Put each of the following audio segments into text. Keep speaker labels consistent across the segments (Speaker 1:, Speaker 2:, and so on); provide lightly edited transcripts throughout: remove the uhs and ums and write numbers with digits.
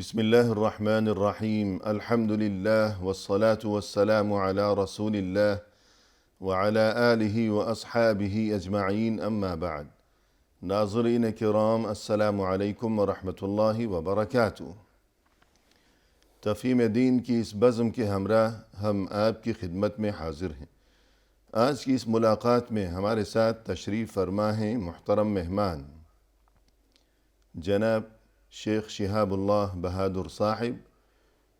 Speaker 1: بسم اللہ الرحمن الرحیم الحمد للہ والصلاة والسلام علی رسول اللہ وعلی آلہ واصحابہ اجمعین اما بعد۔ ناظرین کرام، السلام علیکم ورحمۃ اللہ وبرکاتہ۔ تفہیم دین کی اس بزم کے ہمراہ ہم آپ کی خدمت میں حاضر ہیں۔ آج کی اس ملاقات میں ہمارے ساتھ تشریف فرما ہیں محترم مہمان جناب شیخ شہاب اللہ بہادر صاحب،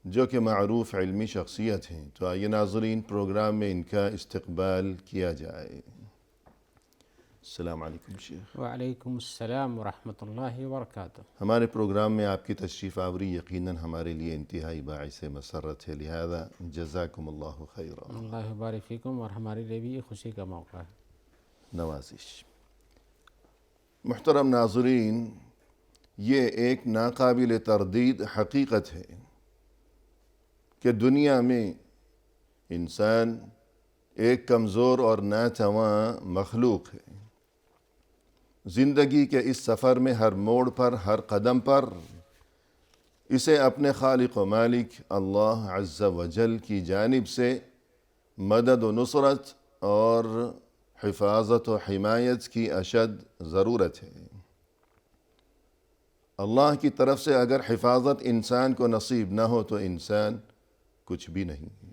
Speaker 1: جو کہ معروف علمی شخصیت ہیں۔ تو آئیے ناظرین، پروگرام میں ان کا استقبال کیا جائے۔ السلام علیکم شیخ۔
Speaker 2: وعلیکم السلام ورحمۃ اللہ وبرکاتہ۔
Speaker 1: ہمارے پروگرام میں آپ کی تشریف آوری یقیناً ہمارے لیے انتہائی باعث مسرت ہے، لہذا جزاکم اللہ خیرا۔
Speaker 2: اللہ بارک فیکم، اور ہمارے لیے بھی یہ خوشی کا موقع ہے۔
Speaker 1: نوازش۔ محترم ناظرین، یہ ایک ناقابل تردید حقیقت ہے کہ دنیا میں انسان ایک کمزور اور ناتواں مخلوق ہے۔ زندگی کے اس سفر میں ہر موڑ پر، ہر قدم پر اسے اپنے خالق و مالک اللہ عز و جل کی جانب سے مدد و نصرت اور حفاظت و حمایت کی اشد ضرورت ہے۔ اللہ کی طرف سے اگر حفاظت انسان کو نصیب نہ ہو تو انسان کچھ بھی نہیں ہے۔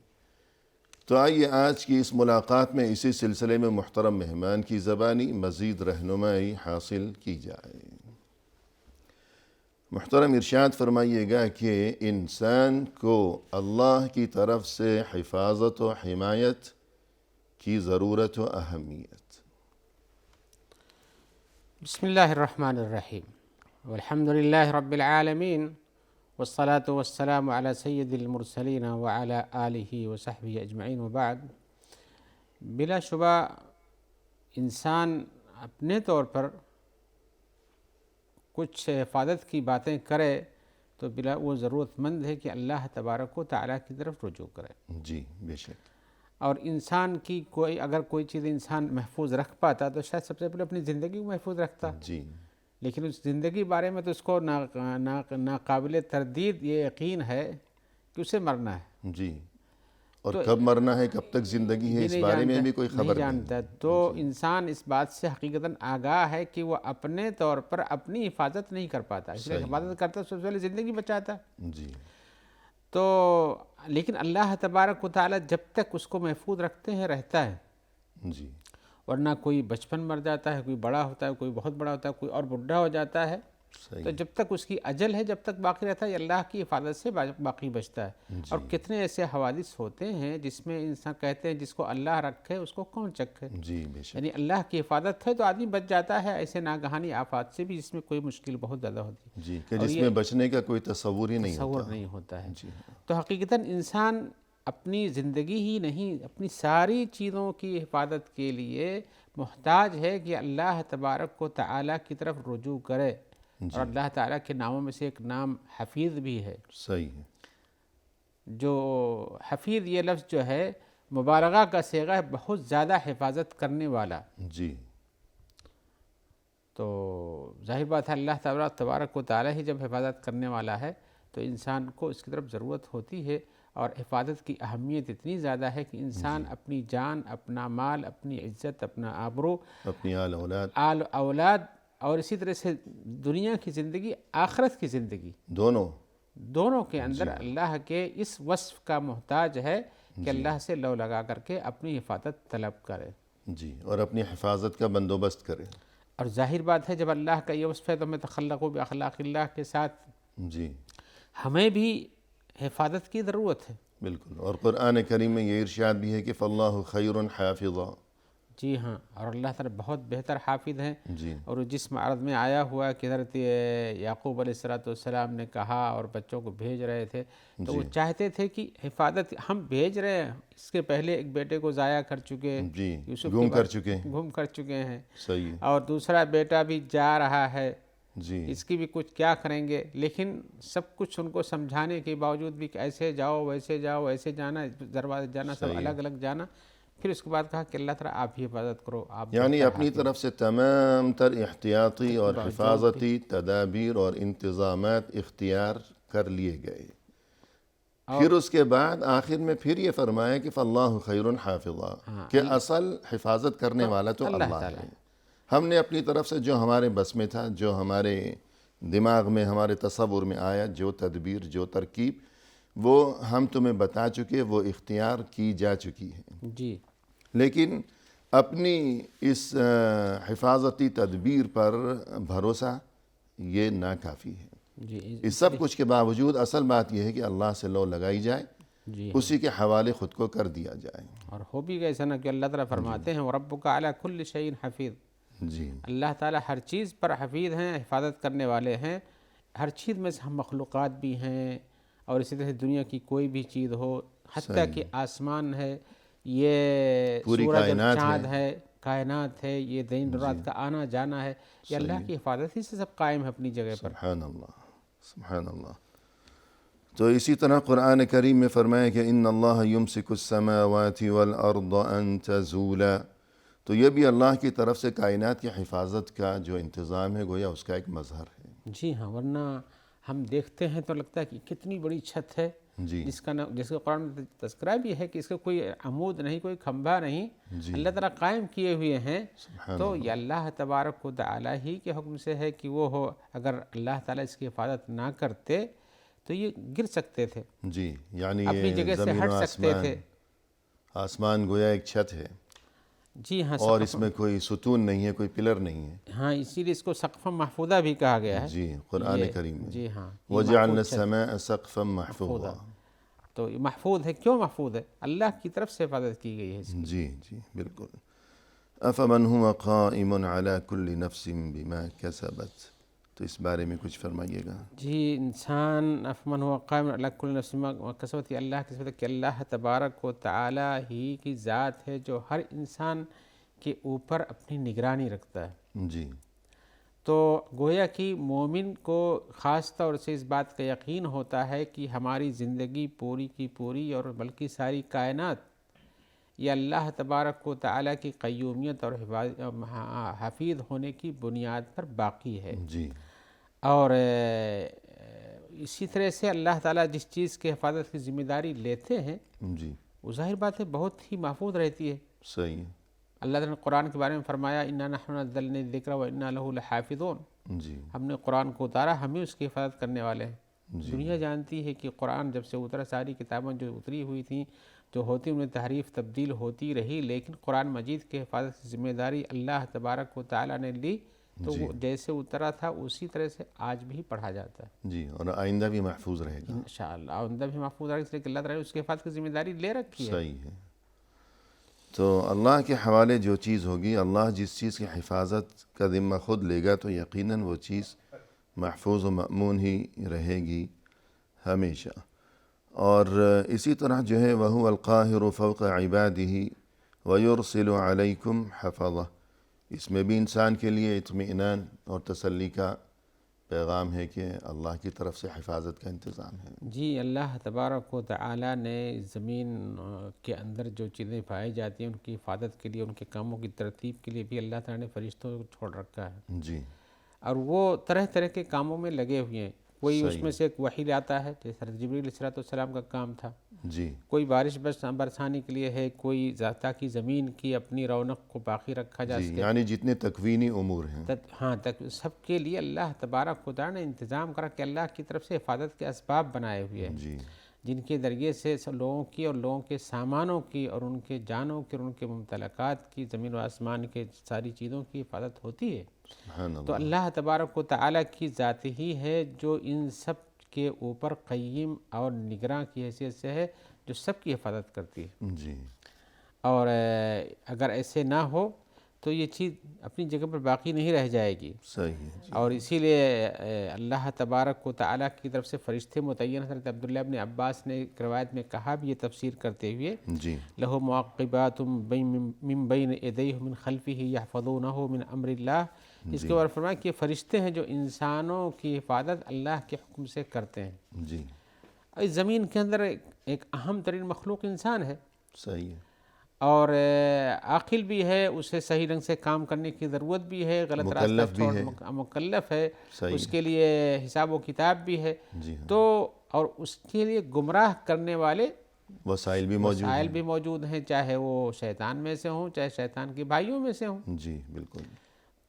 Speaker 1: تو آئیے آج کی اس ملاقات میں اسی سلسلے میں محترم مہمان کی زبانی مزید رہنمائی حاصل کی جائے۔ محترم ارشاد فرمائیے گا کہ انسان کو اللہ کی طرف سے حفاظت و حمایت کی ضرورت و اہمیت۔
Speaker 2: بسم اللہ الرحمن الرحیم، والحمد للہ رب العالمین، والصلاة والسلام علی سید المرسلین وعلی آلہ وصحبہ اجمعین، وبعد۔ بلا شبہ انسان اپنے طور پر کچھ حفاظت کی باتیں کرے تو بلا وہ ضرورت مند ہے کہ اللہ تبارک و تعالیٰ کی طرف رجوع کرے۔
Speaker 1: جی بے شک۔
Speaker 2: اور انسان کی اگر کوئی چیز انسان محفوظ رکھ پاتا تو شاید سب سے پہلے اپنی زندگی کو محفوظ رکھتا۔
Speaker 1: جی۔
Speaker 2: لیکن اس زندگی بارے میں تو اس کو ناقابل تردید یہ یقین ہے کہ اسے مرنا ہے۔
Speaker 1: جی، اور کب مرنا ہے، کب تک زندگی ہے، اس بارے میں بھی کوئی خبر
Speaker 2: نہیں جانتا۔ تو انسان اس بات سے حقیقتاً آگاہ ہے کہ وہ اپنے طور پر اپنی حفاظت نہیں کر پاتا، اس لیے حفاظت کرتا سب سے پہلے زندگی بچاتا۔
Speaker 1: جی۔
Speaker 2: تو لیکن اللہ تبارک و تعالیٰ جب تک اس کو محفوظ رکھتے ہیں رہتا ہے۔
Speaker 1: جی۔
Speaker 2: ورنہ کوئی بچپن مر جاتا ہے، کوئی بڑا ہوتا ہے، کوئی بہت بڑا ہوتا ہے، کوئی اور بڈھا ہو جاتا ہے۔ تو جب تک اس کی اجل ہے، جب تک باقی رہتا ہے، یہ اللہ کی حفاظت سے باقی بچتا ہے۔ اور کتنے ایسے حوادث ہوتے ہیں جس میں انسان کہتے ہیں جس کو اللہ رکھے اس کو کون چکھے۔
Speaker 1: جی بے شک۔
Speaker 2: یعنی اللہ کی حفاظت ہے تو آدمی بچ جاتا ہے ایسے ناگہانی آفات سے بھی، جس میں کوئی مشکل بہت زیادہ ہوتی ہے۔
Speaker 1: جی، کہ جس میں بچنے کا کوئی تصور ہی نہیں ہوتا۔
Speaker 2: تصور نہیں ہوتا ہے۔
Speaker 1: جی۔
Speaker 2: تو حقیقتاً انسان اپنی زندگی ہی نہیں، اپنی ساری چیزوں کی حفاظت کے لیے محتاج ہے کہ اللہ تبارک و تعالیٰ کی طرف رجوع کرے۔ اور اللہ تعالیٰ کے ناموں میں سے ایک نام حفیظ بھی ہے۔
Speaker 1: صحیح ہے۔
Speaker 2: جو حفیظ یہ لفظ جو ہے مبالغہ کا صیغہ ہے، بہت زیادہ حفاظت کرنے والا۔
Speaker 1: جی۔
Speaker 2: تو ظاہر بات ہے اللہ تبارک و تعالیٰ ہی جب حفاظت کرنے والا ہے تو انسان کو اس کی طرف ضرورت ہوتی ہے۔ اور حفاظت کی اہمیت اتنی زیادہ ہے کہ انسان اپنی جان، اپنا مال، اپنی عزت، اپنا آبرو،
Speaker 1: اپنی آل
Speaker 2: اولاد اور اسی طرح سے دنیا کی زندگی، آخرت کی زندگی، دونوں کے اندر اللہ کے اس وصف کا محتاج ہے کہ اللہ سے لو لگا کر کے اپنی حفاظت طلب کرے۔
Speaker 1: جی، اور اپنی حفاظت کا بندوبست کرے۔
Speaker 2: اور ظاہر بات ہے جب اللہ کا یہ وصف ہے تو ہمیں تخلقوا باخلاق اللہ کے ساتھ
Speaker 1: جی،
Speaker 2: ہمیں بھی حفاظت کی ضرورت ہے۔
Speaker 1: بالکل۔ اور قرآن کریم میں یہ ارشاد بھی ہے کہ فاللہ خیر حافظا۔ جی
Speaker 2: ہاں، اور اللہ تعالیٰ بہت بہتر حافظ ہیں۔
Speaker 1: جی۔
Speaker 2: اور جس معرض میں آیا ہوا کہ حضرت یعقوب علیہ السلام نے کہا اور بچوں کو بھیج رہے تھے تو وہ چاہتے تھے کہ حفاظت ہم بھیج رہے ہیں، اس کے پہلے ایک بیٹے کو ضائع کر چکے،
Speaker 1: جی،
Speaker 2: یوسف
Speaker 1: گم کر چکے
Speaker 2: ہیں۔
Speaker 1: صحیح ہے۔
Speaker 2: اور دوسرا بیٹا بھی جا رہا ہے،
Speaker 1: جی،
Speaker 2: اس کی بھی کچھ کیا کریں گے۔ لیکن سب کچھ ان کو سمجھانے کے باوجود بھی کہ ایسے جاؤ، ویسے جاؤ، ایسے جانا، دروازے جانا، سب الگ الگ جانا۔ پھر اس کے بعد کہا کہ اللہ تعالیٰ آپ ہی حفاظت کرو۔ آپ
Speaker 1: یعنی اپنی طرف سے تمام تر احتیاطی اور حفاظتی تدابیر اور انتظامات اختیار کر لیے گئے. پھر اس کے بعد آخر میں پھر یہ فرمایا کہ فاللہ خیر حافظا، کہ اصل حفاظت کرنے والا تو اللہ ہے. ہم نے اپنی طرف سے جو ہمارے بس میں تھا، جو ہمارے دماغ میں، ہمارے تصور میں آیا، جو تدبیر، جو ترکیب، وہ ہم تمہیں بتا چکے، وہ اختیار کی جا چکی ہے.
Speaker 2: جی.
Speaker 1: لیکن اپنی اس حفاظتی تدبیر پر بھروسہ یہ ناکافی ہے.
Speaker 2: جی.
Speaker 1: اس سب کچھ کے باوجود اصل بات یہ ہے کہ اللہ سے لو لگائی جائے،
Speaker 2: جی.
Speaker 1: اسی کے حوالے خود کو کر دیا جائے.
Speaker 2: اور ہو بھی گئے ایسا نا کہ اللہ تعالیٰ فرماتے ہیں وَرَبُّكَ عَلَى كُلِّ شَيْءٍ حَفِيظٌ.
Speaker 1: جی.
Speaker 2: اللہ تعالیٰ ہر چیز پر حفیظ ہیں، حفاظت کرنے والے ہیں. ہر چیز میں سے ہم مخلوقات بھی ہیں، اور اسی طرح دنیا کی کوئی بھی چیز ہو، حتیٰ کہ آسمان ہے، یہ
Speaker 1: پوری
Speaker 2: سورج اور
Speaker 1: کائنات
Speaker 2: چاند ہے، کائنات ہے، یہ دن رات کا آنا جانا ہے، یہ اللہ کی حفاظت ہی سے سب قائم ہے اپنی جگہ پر.
Speaker 1: سبحان اللہ، سبحان اللہ. تو اسی طرح قرآن کریم میں فرمایا کہ ان اللہ یمسک السماوات والارض ان تزولا. تو یہ بھی اللہ کی طرف سے کائنات کی حفاظت کا جو انتظام ہے، گویا اس کا ایک مظہر ہے.
Speaker 2: جی ہاں، ورنہ ہم دیکھتے ہیں تو لگتا ہے کہ کتنی بڑی چھت ہے،
Speaker 1: جی.
Speaker 2: جس کا قرآن میں تذکرہ بھی ہے کہ اس کا کوئی عمود نہیں، کوئی کھمبا نہیں، اللہ تعالیٰ قائم کیے ہوئے ہیں. تو یہ اللہ تبارک و تعالیٰ ہی کے حکم سے ہے کہ وہ ہو. اگر اللہ تعالیٰ اس کی حفاظت نہ کرتے تو یہ گر سکتے تھے،
Speaker 1: جی. یعنی
Speaker 2: اپنی
Speaker 1: یہ
Speaker 2: جگہ سے
Speaker 1: زمین
Speaker 2: ہٹ
Speaker 1: و
Speaker 2: سکتے تھے.
Speaker 1: آسمان گویا ایک چھت ہے،
Speaker 2: جی ہاں،
Speaker 1: اور اس میں کوئی ستون نہیں ہے، کوئی پلر نہیں ہے.
Speaker 2: ہاں، اسی لیے اس کو سقف محفوظہ بھی کہا گیا ہے.
Speaker 1: جی، قرآن کریم میں
Speaker 2: جی ہاں،
Speaker 1: وَجَعَلْنَا السَّمَاءَ سَقْفًا مَحْفُوظًا.
Speaker 2: تو یہ محفوظ ہے. کیوں محفوظ ہے؟ اللہ کی طرف سے حفاظت کی گئی ہے اس کی.
Speaker 1: جی جی بالکل. أَفَمَنْ هُوَ قَائِمٌ عَلَى كُلِّ نَفْسٍ بِمَا كَسَبَتْ. تو اس بارے میں کچھ فرمائیے گا.
Speaker 2: جی، انسان افمن ہوا قائم علی کل نفس بما کسبت، یہ اللہ کی صفت ہے کہ اللہ تبارک و تعالیٰ ہی کی ذات ہے جو ہر انسان کے اوپر اپنی نگرانی رکھتا ہے.
Speaker 1: جی.
Speaker 2: تو گویا کہ مومن کو خاص طور سے اس بات کا یقین ہوتا ہے کہ ہماری زندگی پوری کی پوری اور بلکہ ساری کائنات یہ اللہ تبارک و تعالیٰ کی قیومیت اور حفیظ ہونے کی بنیاد پر باقی ہے.
Speaker 1: جی.
Speaker 2: اور اسی طرح سے اللہ تعالیٰ جس چیز کی حفاظت کی ذمہ داری لیتے ہیں،
Speaker 1: جی.
Speaker 2: وہ ظاہر بات ہے بہت ہی محفوظ رہتی ہے.
Speaker 1: صحیح ہے.
Speaker 2: اللہ تعالیٰ نے قرآن کے بارے میں فرمایا انا نحن نزلنا الذکر وانا لہ لحافظون.
Speaker 1: جی.
Speaker 2: ہم نے قرآن کو اتارا، ہم ہی اس کی حفاظت کرنے والے ہیں.
Speaker 1: جی.
Speaker 2: دنیا جانتی ہے کہ قرآن جب سے اترا، ساری کتابیں جو اتری ہوئی تھیں، جو ہوتی انہیں تحریف تبدیل ہوتی رہی، لیکن قرآن مجید کے حفاظت کی ذمہ داری اللہ تبارک و تعالیٰ نے لی. تو وہ جیسے اترا تھا اسی طرح سے آج بھی پڑھا جاتا ہے.
Speaker 1: جی. اور آئندہ بھی محفوظ رہے گا
Speaker 2: انشاءاللہ. آئندہ بھی محفوظ رہے گا، اس لیے کہ اللہ تعالیٰ نے اس کی حفاظت کی ذمہ داری لے رکھی ہے.
Speaker 1: صحیح ہے. تو اللہ کے حوالے جو چیز ہوگی، اللہ جس چیز کی حفاظت کا ذمہ خود لے گا تو یقیناً وہ چیز محفوظ و مأمون ہی رہے گی ہمیشہ. اور اسی طرح جو ہے وَهُوَ الْقَاهِرُ فَوْقَ عِبَادِهِ وَيُرْسِلُ عَلَيْكُمْ حَفَظَهُ. اس میں بھی انسان کے لیے اطمئنان اور تسلی کا پیغام ہے کہ اللہ کی طرف سے حفاظت کا انتظام ہے.
Speaker 2: جی، اللہ تبارک و تعالیٰ نے زمین کے اندر جو چیزیں پائی جاتی ہیں ان کی حفاظت کے لیے، ان کے کاموں کی ترتیب کے لیے بھی اللہ تعالیٰ نے فرشتوں کو چھوڑ رکھا ہے.
Speaker 1: جی.
Speaker 2: اور وہ طرح طرح کے کاموں میں لگے ہوئے ہیں. کوئی اس میں سے ایک وحی لاتا ہے، جیسے حضرت جبریل علیہ السلام کا کام تھا.
Speaker 1: جی.
Speaker 2: کوئی بارش برسانے کے لیے ہے، کوئی تاکہ زمین کی اپنی رونق کو باقی رکھا جا سکے.
Speaker 1: یعنی جتنے تکوینی امور ہیں،
Speaker 2: ہاں، سب کے لیے اللہ تبارک و تعالیٰ نے انتظام کرا کہ اللہ کی طرف سے حفاظت کے اسباب بنائے ہوئے ہیں.
Speaker 1: جی.
Speaker 2: جن کے ذریعے سے لوگوں کی اور لوگوں کے سامانوں کی اور ان کے جانوں کی اور ان کے ممتلکات کی، زمین و آسمان کے ساری چیزوں کی حفاظت ہوتی ہے. تو اللہ تبارک و تعالیٰ کی ذات ہی ہے جو ان سب کے اوپر قیم اور نگراں کی حیثیت سے ہے، جو سب کی حفاظت کرتی ہے.
Speaker 1: جی.
Speaker 2: اور اگر ایسے نہ ہو تو یہ چیز اپنی جگہ پر باقی نہیں رہ جائے گی.
Speaker 1: صحیح ہے. جی.
Speaker 2: اور اسی لیے اللہ تبارک و تعالیٰ کی طرف سے فرشتے متعین. حضرت عبداللہ ابن عباس نے ایک روایت میں کہا بھی یہ تفسیر کرتے ہوئے،
Speaker 1: جی.
Speaker 2: لَهُ مُعَقِّبَاتٌ مِّن بَيْنِ يَدَيْهِ وَمِنْ خَلْفِهِ يَحْفَظُونَهُ مِنْ أَمْرِ اللَّهِ. اس کے بعد فرمایا کہ یہ فرشتے ہیں جو انسانوں کی حفاظت اللہ کے حکم سے کرتے ہیں.
Speaker 1: جی.
Speaker 2: اس زمین کے اندر ایک اہم ترین مخلوق انسان ہے.
Speaker 1: صحیح ہے.
Speaker 2: اور عاقل بھی ہے، اسے صحیح ڈھنگ سے کام کرنے کی ضرورت بھی ہے، غلط راستہ
Speaker 1: مکلف بھی ہے،
Speaker 2: مکلف ہے،
Speaker 1: صحیح
Speaker 2: اس کے لیے حساب و کتاب بھی ہے.
Speaker 1: جی ہاں،
Speaker 2: تو اور اس کے لیے گمراہ کرنے والے
Speaker 1: وسائل بھی موجود
Speaker 2: وسائل
Speaker 1: ہیں.
Speaker 2: بھی موجود ہیں، چاہے وہ شیطان میں سے ہوں، چاہے شیطان کے بھائیوں میں سے ہوں.
Speaker 1: جی بالکل.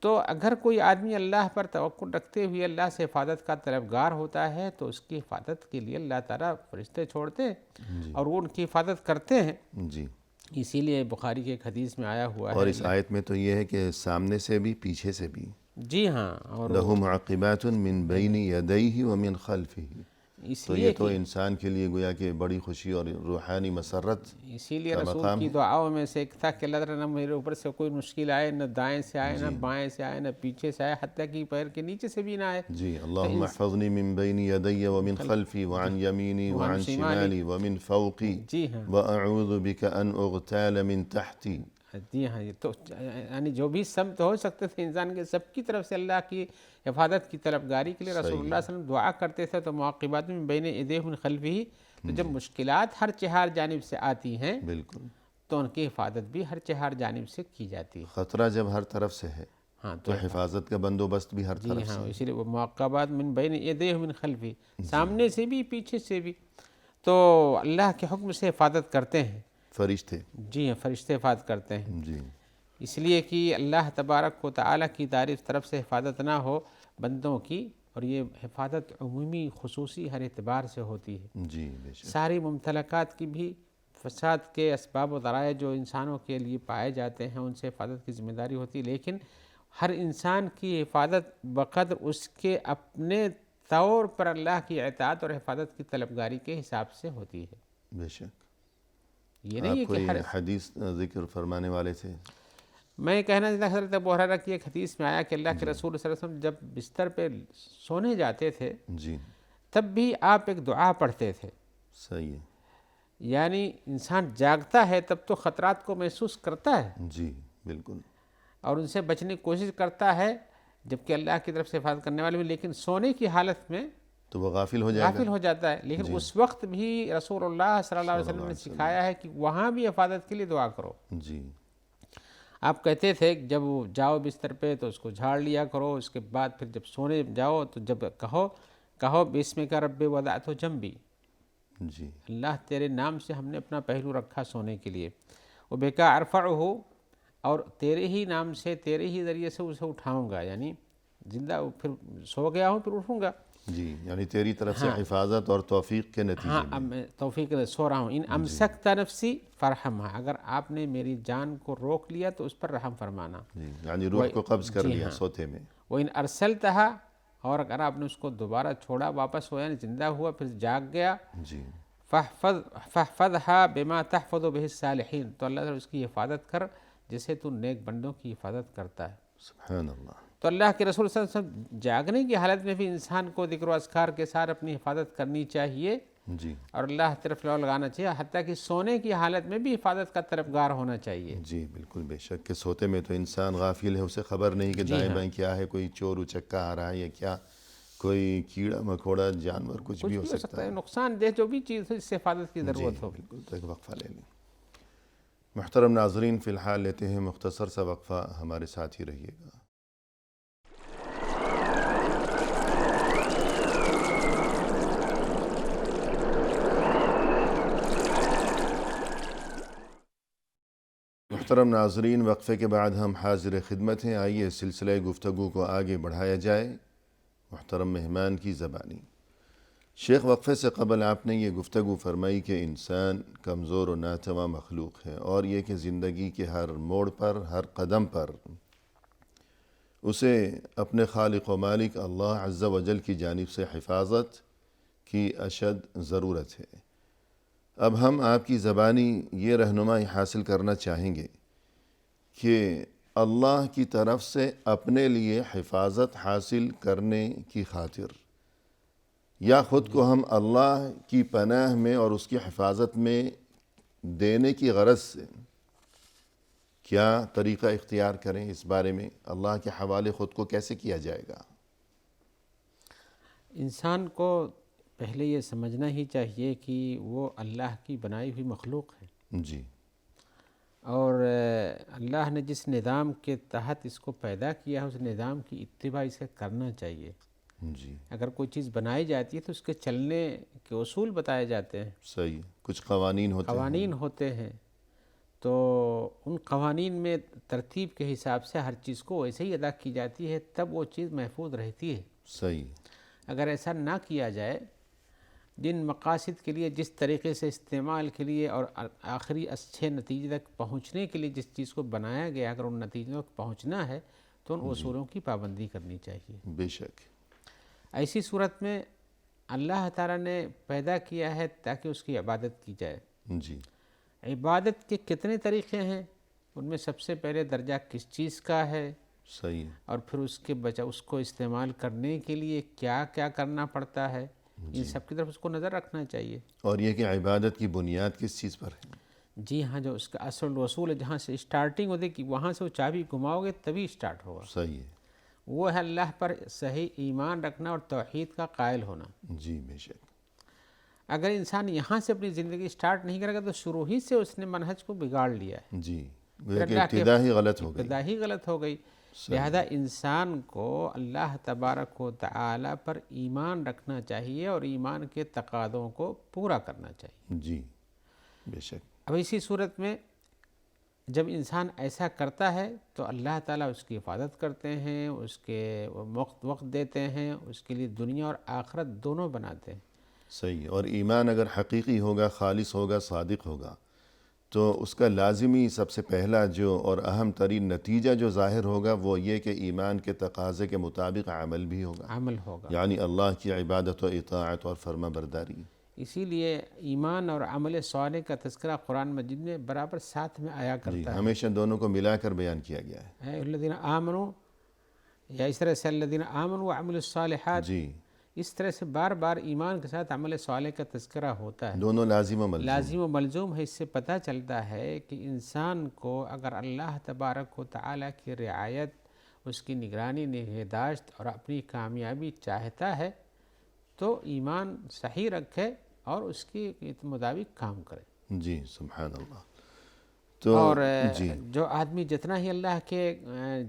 Speaker 2: تو اگر کوئی آدمی اللہ پر توکل رکھتے ہوئے اللہ سے حفاظت کا طلبگار ہوتا ہے تو اس کی حفاظت کے لیے اللہ تعالیٰ فرشتے چھوڑتے ہیں اور وہ ان کی حفاظت کرتے ہیں.
Speaker 1: جی،
Speaker 2: اسی لیے بخاری کے ایک حدیث میں آیا ہوا
Speaker 1: اور
Speaker 2: ہے.
Speaker 1: اس آیت میں تو یہ ہے کہ سامنے سے بھی پیچھے سے بھی
Speaker 2: جی ہاں، اور
Speaker 1: لَهُ مُعَقِّبَاتٌ مِّن بَيْنِ يَدَيْهِ وَمِن خَلْفِهِ.
Speaker 2: اس
Speaker 1: تو
Speaker 2: لیے
Speaker 1: یہ تو
Speaker 2: کہ
Speaker 1: انسان کے لیے گویا کہ بڑی خوشی اور روحانی مسرت
Speaker 2: اسی لیے
Speaker 1: کا
Speaker 2: رسول
Speaker 1: مقام
Speaker 2: کی
Speaker 1: ہے.
Speaker 2: دعاؤں میں سے ایک تھا کہ اللہ تعالیٰ نہ میرے اوپر سے کوئی مشکل آئے، نہ دائیں سے آئے، نہ بائیں سے آئے، نہ پیچھے سے آئے، حتیٰ کہ پیر کے نیچے سے بھی نہ آئے.
Speaker 1: جی، اللہم احفظنی من بین یدی ومن خلفی وعن یمینی وعن شمالی ومن فوقی
Speaker 2: جی ہاں،
Speaker 1: واعوذ بک ان اغتال من تحتی.
Speaker 2: جی ہاں، یہ تو یعنی جو بھی سمت ہو سکتے تھے انسان کے، سب کی طرف سے اللہ کی حفاظت کی طلبگاری کے لیے رسول اللہ صلی اللہ علیہ وسلم دعا کرتے تھے. تو معاقبات میں بین ایدیہ من خلفہ، تو جب مشکلات ہر چہار جانب سے آتی ہیں
Speaker 1: بالکل،
Speaker 2: تو ان کی حفاظت بھی ہر چہار جانب سے کی جاتی ہے.
Speaker 1: خطرہ جب ہر طرف سے ہے
Speaker 2: ہاں
Speaker 1: تو حفاظت کا بندوبست بھی ہر
Speaker 2: جی
Speaker 1: طرف
Speaker 2: ہاں،
Speaker 1: سے ہے.
Speaker 2: اسی لیے وہ معاقبات من بین ایدیہ من خلفہ، سامنے سے بھی پیچھے سے بھی. تو اللہ کے حکم سے حفاظت کرتے ہیں.
Speaker 1: فرشتے.
Speaker 2: جی ہاں، فرشتے حفاظت کرتے ہیں.
Speaker 1: جی
Speaker 2: اس لیے کہ اللہ تبارک و تعالیٰ کی طرف سے حفاظت نہ ہو بندوں کی، اور یہ حفاظت عمومی خصوصی ہر اعتبار سے ہوتی ہے.
Speaker 1: جی بے شک.
Speaker 2: ساری ممتلکات کی بھی فساد کے اسباب و ذرائع جو انسانوں کے لیے پائے جاتے ہیں ان سے حفاظت کی ذمہ داری ہوتی ہے، لیکن ہر انسان کی حفاظت بقدر اس کے اپنے طور پر اللہ کی اطاعت اور حفاظت کی طلبگاری کے حساب سے ہوتی ہے.
Speaker 1: بے شک.
Speaker 2: یہ نہیں ہے
Speaker 1: آپ
Speaker 2: کہ
Speaker 1: کوئی
Speaker 2: ہر
Speaker 1: حدیث ذکر فرمانے والے تھے؟
Speaker 2: میں کہنا چاہتا حضرت ابو ہریرہ کی ایک حدیث میں آیا کہ اللہ کے رسول صلی اللہ علیہ وسلم جب بستر پہ سونے جاتے تھے
Speaker 1: جی
Speaker 2: تب بھی آپ ایک دعا پڑھتے تھے.
Speaker 1: صحیح ہے.
Speaker 2: یعنی انسان جاگتا ہے تب تو خطرات کو محسوس کرتا ہے
Speaker 1: جی بالکل.
Speaker 2: اور ان سے بچنے کی کوشش کرتا ہے جبکہ اللہ کی طرف سے حفاظت کرنے والے میں، لیکن سونے کی حالت میں
Speaker 1: تو وہ غافل ہو جائے گا.
Speaker 2: غافل ہو جاتا ہے. لیکن اس وقت بھی رسول اللہ صلی اللہ علیہ وسلم نے سکھایا ہے کہ وہاں بھی حفاظت کے لیے دعا کرو.
Speaker 1: جی
Speaker 2: آپ کہتے تھے کہ جب جاؤ بستر پہ تو اس کو جھاڑ لیا کرو، اس کے بعد پھر جب سونے جاؤ تو جب کہو بسمک رب وضعت جنبی،
Speaker 1: جی
Speaker 2: اللہ تیرے نام سے ہم نے اپنا پہلو رکھا سونے کے لیے. وہ بیکا ارفعہ، اور تیرے ہی نام سے تیرے ہی ذریعے سے اسے اٹھاؤں گا، یعنی زندہ پھر سو گیا ہوں پھر اٹھوں گا.
Speaker 1: جی یعنی تیری طرف سے حفاظت اور توفیق کے نتیجے
Speaker 2: ہاں
Speaker 1: میں.
Speaker 2: اب میں توفیق سو رہا ہوں. ان امسکت نفسی فرحمھا، اگر آپ نے میری جان کو روک لیا تو اس پر رحم فرمانا.
Speaker 1: جی یعنی روح کو قبض کر لیا سوتے میں.
Speaker 2: وہ ان ارسلتھا، اور اگر آپ نے اس کو دوبارہ چھوڑا، واپس ہوا یعنی زندہ ہوا پھر جاگ گیا،
Speaker 1: جی
Speaker 2: فاحفظھا بما تحفظ بہ الصالحین، تو اللہ تعالیٰ اس کی حفاظت کر جیسے تو نیک بندوں کی حفاظت کرتا ہے.
Speaker 1: سبحان اللہ.
Speaker 2: تو اللہ کے رسول صلی اللہ علیہ وسلم جاگنے کی حالت میں بھی انسان کو ذکر و اذکار کے ساتھ اپنی حفاظت کرنی چاہیے
Speaker 1: جی
Speaker 2: اور اللہ طرف لگانا چاہیے، حتیٰ کہ سونے کی حالت میں بھی حفاظت کا طلبگار ہونا چاہیے.
Speaker 1: جی بالکل بے شک کہ سوتے میں تو انسان غافل ہے، اسے خبر نہیں کہ دائیں بائیں کیا ہے، کوئی چور اچکا آ رہا ہے یا کیا، کوئی کیڑا مکوڑا جانور کچھ بھی ہو سکتا ہے.
Speaker 2: نقصان دہ جو بھی چیز ہے اس سے حفاظت کی ضرورت ہو.
Speaker 1: بالکل. تو ایک وقفہ لے لیں. محترم ناظرین فی الحال لیتے ہیں مختصر سا وقفہ، ہمارے ساتھ ہی رہیے گا. محترم ناظرین، وقفے کے بعد ہم حاضر خدمت ہیں. آئیے سلسلہ گفتگو کو آگے بڑھایا جائے محترم مہمان کی زبانی. شیخ، وقفے سے قبل آپ نے یہ گفتگو فرمائی کہ انسان کمزور و ناتواں مخلوق ہے، اور یہ کہ زندگی کے ہر موڑ پر، ہر قدم پر اسے اپنے خالق و مالک اللہ عز و جل کی جانب سے حفاظت کی اشد ضرورت ہے. اب ہم آپ کی زبانی یہ رہنمائی حاصل کرنا چاہیں گے کہ اللہ کی طرف سے اپنے لیے حفاظت حاصل کرنے کی خاطر یا خود کو ہم اللہ کی پناہ میں اور اس کی حفاظت میں دینے کی غرض سے کیا طریقہ اختیار کریں، اس بارے میں اللہ کے حوالے خود کو کیسے کیا جائے گا؟
Speaker 2: انسان کو پہلے یہ سمجھنا ہی چاہیے کہ وہ اللہ کی بنائی ہوئی مخلوق ہے.
Speaker 1: جی
Speaker 2: اور اللہ نے جس نظام کے تحت اس کو پیدا کیا ہے اس نظام کی اتباع اسے کرنا چاہیے۔
Speaker 1: جی
Speaker 2: اگر کوئی چیز بنائی جاتی ہے تو اس کے چلنے کے اصول بتائے جاتے ہیں،
Speaker 1: صحیح، کچھ قوانین ہوتے ہیں۔
Speaker 2: قوانین ہوتے ہیں، تو ان قوانین میں ترتیب کے حساب سے ہر چیز کو ویسے ہی ادا کی جاتی ہے، تب وہ چیز محفوظ رہتی ہے۔
Speaker 1: صحیح،
Speaker 2: اگر ایسا نہ کیا جائے، جن مقاصد کے لیے جس طریقے سے استعمال کے لیے اور آخری اچھے نتیجے تک پہنچنے کے لیے جس چیز کو بنایا گیا، اگر ان نتیجوں تک پہنچنا ہے تو ان اصولوں کی پابندی کرنی چاہیے۔
Speaker 1: بے شک۔
Speaker 2: ایسی صورت میں اللہ تعالیٰ نے پیدا کیا ہے تاکہ اس کی عبادت کی جائے۔
Speaker 1: جی
Speaker 2: عبادت کے کتنے طریقے ہیں؟ ان میں سب سے پہلے درجہ کس چیز کا ہے،
Speaker 1: صحیح،
Speaker 2: اور پھر اس کے اس کو استعمال کرنے کے لیے کیا کیا کرنا پڑتا ہے، ان سب کی طرف اس کو نظر رکھنا چاہیے۔
Speaker 1: اور یہ کہ عبادت کی بنیاد کس چیز پر ہے؟
Speaker 2: جی ہاں، جو اس کا اصل اصول ہے، جہاں سے اسٹارٹنگ ہوتی ہے کہ وہاں سے وہ چابی گھماؤ گے تبھی اسٹارٹ ہوگا،
Speaker 1: صحیح ہے۔
Speaker 2: وہ ہے اللہ پر صحیح ایمان رکھنا اور توحید کا قائل ہونا۔
Speaker 1: جی بے شک۔
Speaker 2: اگر انسان یہاں سے اپنی زندگی اسٹارٹ نہیں کرے گا تو شروع ہی سے اس نے منہج کو بگاڑ لیا ہے،
Speaker 1: جی وہ کہ ابتدا ہی غلط ہو گئی۔
Speaker 2: ابتدا ہی غلط ہو گئی۔ لہذا انسان کو اللہ تبارک و تعالی پر ایمان رکھنا چاہیے اور ایمان کے تقاضوں کو پورا کرنا چاہیے۔
Speaker 1: جی بے شک۔
Speaker 2: اب اسی صورت میں جب انسان ایسا کرتا ہے تو اللہ تعالیٰ اس کی حفاظت کرتے ہیں، اس کے وقت دیتے ہیں، اس کے لیے دنیا اور آخرت دونوں بناتے ہیں۔
Speaker 1: صحیح، اور ایمان اگر حقیقی ہوگا، خالص ہوگا، صادق ہوگا تو اس کا لازمی سب سے پہلا جو اور اہم ترین نتیجہ جو ظاہر ہوگا وہ یہ کہ ایمان کے تقاضے کے مطابق عمل بھی ہوگا،
Speaker 2: عمل ہوگا۔
Speaker 1: یعنی اللہ کی عبادت و اطاعت اور فرما برداری۔
Speaker 2: اسی لیے ایمان اور عمل صالح کا تذکرہ قرآن مجید میں برابر ساتھ میں آیا
Speaker 1: جی
Speaker 2: کرتا ہے۔
Speaker 1: ہمیشہ دونوں کو ملا کر بیان کیا گیا ہے۔
Speaker 2: اے الذین آمنوا، یا اس طرح سے الذین آمنوا وعملوا الصالحات،
Speaker 1: جی
Speaker 2: اس طرح سے بار بار ایمان کے ساتھ عمل صالح کا تذکرہ ہوتا ہے،
Speaker 1: دونوں لازم و ملزوم۔
Speaker 2: لازم و ملزوم ہے۔ اس سے پتہ چلتا ہے کہ انسان کو اگر اللہ تبارک و تعالیٰ کی رعایت، اس کی نگرانی نگہداشت اور اپنی کامیابی چاہتا ہے تو ایمان صحیح رکھے اور اس کے مطابق کام کرے۔
Speaker 1: جی سبحان اللہ۔ تو
Speaker 2: اور
Speaker 1: جی
Speaker 2: جو آدمی جتنا ہی اللہ کے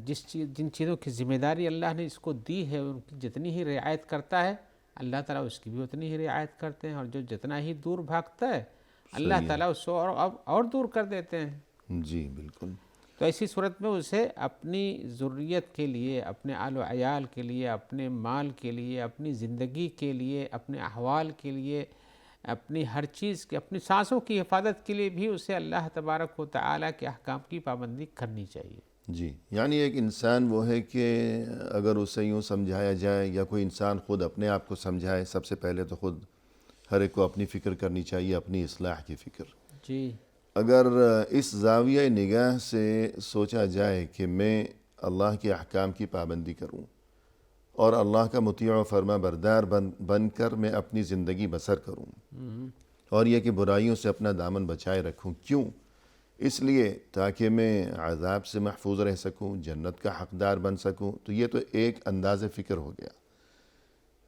Speaker 2: جن چیزوں کی ذمہ داری اللہ نے اس کو دی ہے ان کی جتنی ہی رعایت کرتا ہے، اللہ تعالیٰ اس کی بھی اتنی ہی رعایت کرتے ہیں، اور جو جتنا ہی دور بھاگتا ہے اللہ تعالیٰ اس کو اور دور کر دیتے ہیں۔
Speaker 1: جی بالکل۔
Speaker 2: تو ایسی صورت میں اسے اپنی ضروریت کے لیے، اپنے آل و عیال کے لیے، اپنے مال کے لیے، اپنی زندگی کے لیے، اپنے احوال کے لیے، اپنی ہر چیز کے، اپنی سانسوں کی حفاظت کے لیے بھی اسے اللہ تبارک و تعالیٰ کے احکام کی پابندی کرنی چاہیے۔
Speaker 1: جی یعنی ایک انسان وہ ہے کہ اگر اسے یوں سمجھایا جائے یا کوئی انسان خود اپنے آپ کو سمجھائے، سب سے پہلے تو خود ہر ایک کو اپنی فکر کرنی چاہیے، اپنی اصلاح کی فکر۔
Speaker 2: جی
Speaker 1: اگر اس زاویہ نگاہ سے سوچا جائے کہ میں اللہ کے احکام کی پابندی کروں اور اللہ کا مطیع و فرما بردار بن کر میں اپنی زندگی بسر کروں، اور یہ کہ برائیوں سے اپنا دامن بچائے رکھوں، کیوں؟ اس لیے تاکہ میں عذاب سے محفوظ رہ سکوں، جنت کا حقدار بن سکوں، تو یہ تو ایک انداز فکر ہو گیا۔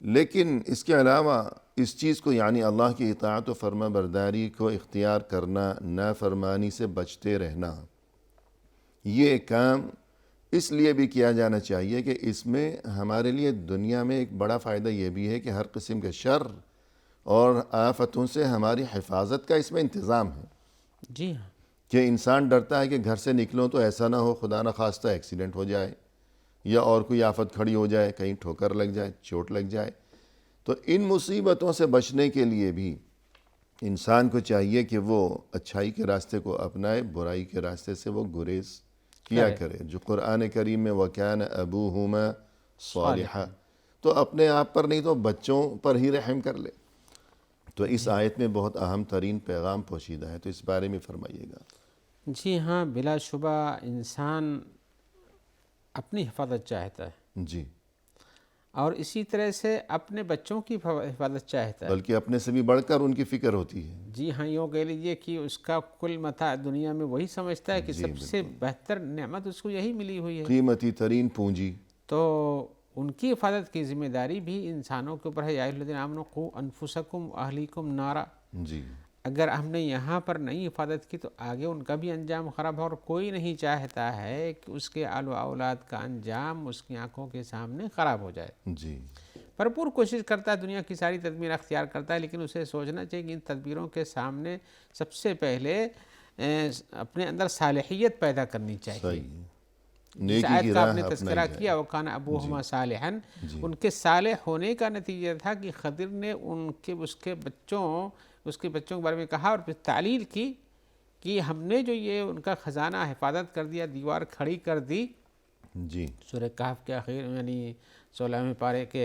Speaker 1: لیکن اس کے علاوہ اس چیز کو یعنی اللہ کی اطاعت و فرما برداری کو اختیار کرنا، نافرمانی سے بچتے رہنا، یہ کام اس لیے بھی کیا جانا چاہیے کہ اس میں ہمارے لیے دنیا میں ایک بڑا فائدہ یہ بھی ہے کہ ہر قسم کے شر اور آفتوں سے ہماری حفاظت کا اس میں انتظام ہے۔
Speaker 2: جی ہاں،
Speaker 1: کہ انسان ڈرتا ہے کہ گھر سے نکلوں تو ایسا نہ ہو خدا نہ خواستہ ایکسیڈنٹ ہو جائے یا اور کوئی آفت کھڑی ہو جائے، کہیں ٹھوکر لگ جائے، چوٹ لگ جائے۔ تو ان مصیبتوں سے بچنے کے لیے بھی انسان کو چاہیے کہ وہ اچھائی کے راستے کو اپنائے، برائی کے راستے سے وہ گریز کیا کرے، جو قرآن کریم میں وَكَانَ أَبُوهُمَا صَالِحًا، تو اپنے آپ پر نہیں تو بچوں پر ہی رحم کر لے۔ تو اس آیت میں بہت اہم ترین پیغام پوشیدہ ہے، تو اس بارے میں فرمائیے گا۔
Speaker 2: جی ہاں، بلا شبہ انسان اپنی حفاظت چاہتا ہے،
Speaker 1: جی
Speaker 2: اور اسی طرح سے اپنے بچوں کی حفاظت چاہتا ہے۔
Speaker 1: بلکہ اپنے سے بھی بڑھ کر ان کی فکر ہوتی ہے۔
Speaker 2: جی ہاں، یوں کہہ لیجئے کہ اس کا کل متاع دنیا میں وہی سمجھتا ہے کہ سب سے بہتر نعمت اس کو یہی ملی ہوئی ہے،
Speaker 1: قیمتی ترین پونجی۔
Speaker 2: تو ان کی حفاظت کی ذمہ داری بھی انسانوں کے اوپر ہے۔ یا ایھا الذین آمنوا قوا انفسکم واہلیکم نارا،
Speaker 1: جی
Speaker 2: اگر ہم نے یہاں پر نہیں حفاظت کی تو آگے ان کا بھی انجام خراب ہے، اور کوئی نہیں چاہتا ہے کہ اس کے آل و اولاد کا انجام اس کی آنکھوں کے سامنے خراب ہو جائے۔
Speaker 1: جی
Speaker 2: بھرپور کوشش کرتا ہے، دنیا کی ساری تدبیر اختیار کرتا ہے، لیکن اسے سوچنا چاہیے کہ ان تدبیروں کے سامنے سب سے پہلے اپنے اندر صالحیت پیدا کرنی چاہیے۔
Speaker 1: صحیح،
Speaker 2: اس
Speaker 1: نیکی
Speaker 2: آیت
Speaker 1: کی
Speaker 2: کا آپ
Speaker 1: راہ
Speaker 2: نے
Speaker 1: اپنائی
Speaker 2: تذکرہ
Speaker 1: جائے۔
Speaker 2: کیا، وَكَانَ أَبُوهُمَا صَالِحًا،
Speaker 1: جی
Speaker 2: ان کے صالح ہونے کا نتیجہ تھا کہ خضر نے اس کے بچوں کے بارے میں کہا، اور پھر تعلیل کی کہ ہم نے جو یہ ان کا خزانہ حفاظت کر دیا، دیوار کھڑی کر دی۔
Speaker 1: جی
Speaker 2: سورہ کہف کے آخر یعنی 16ویں پارے کے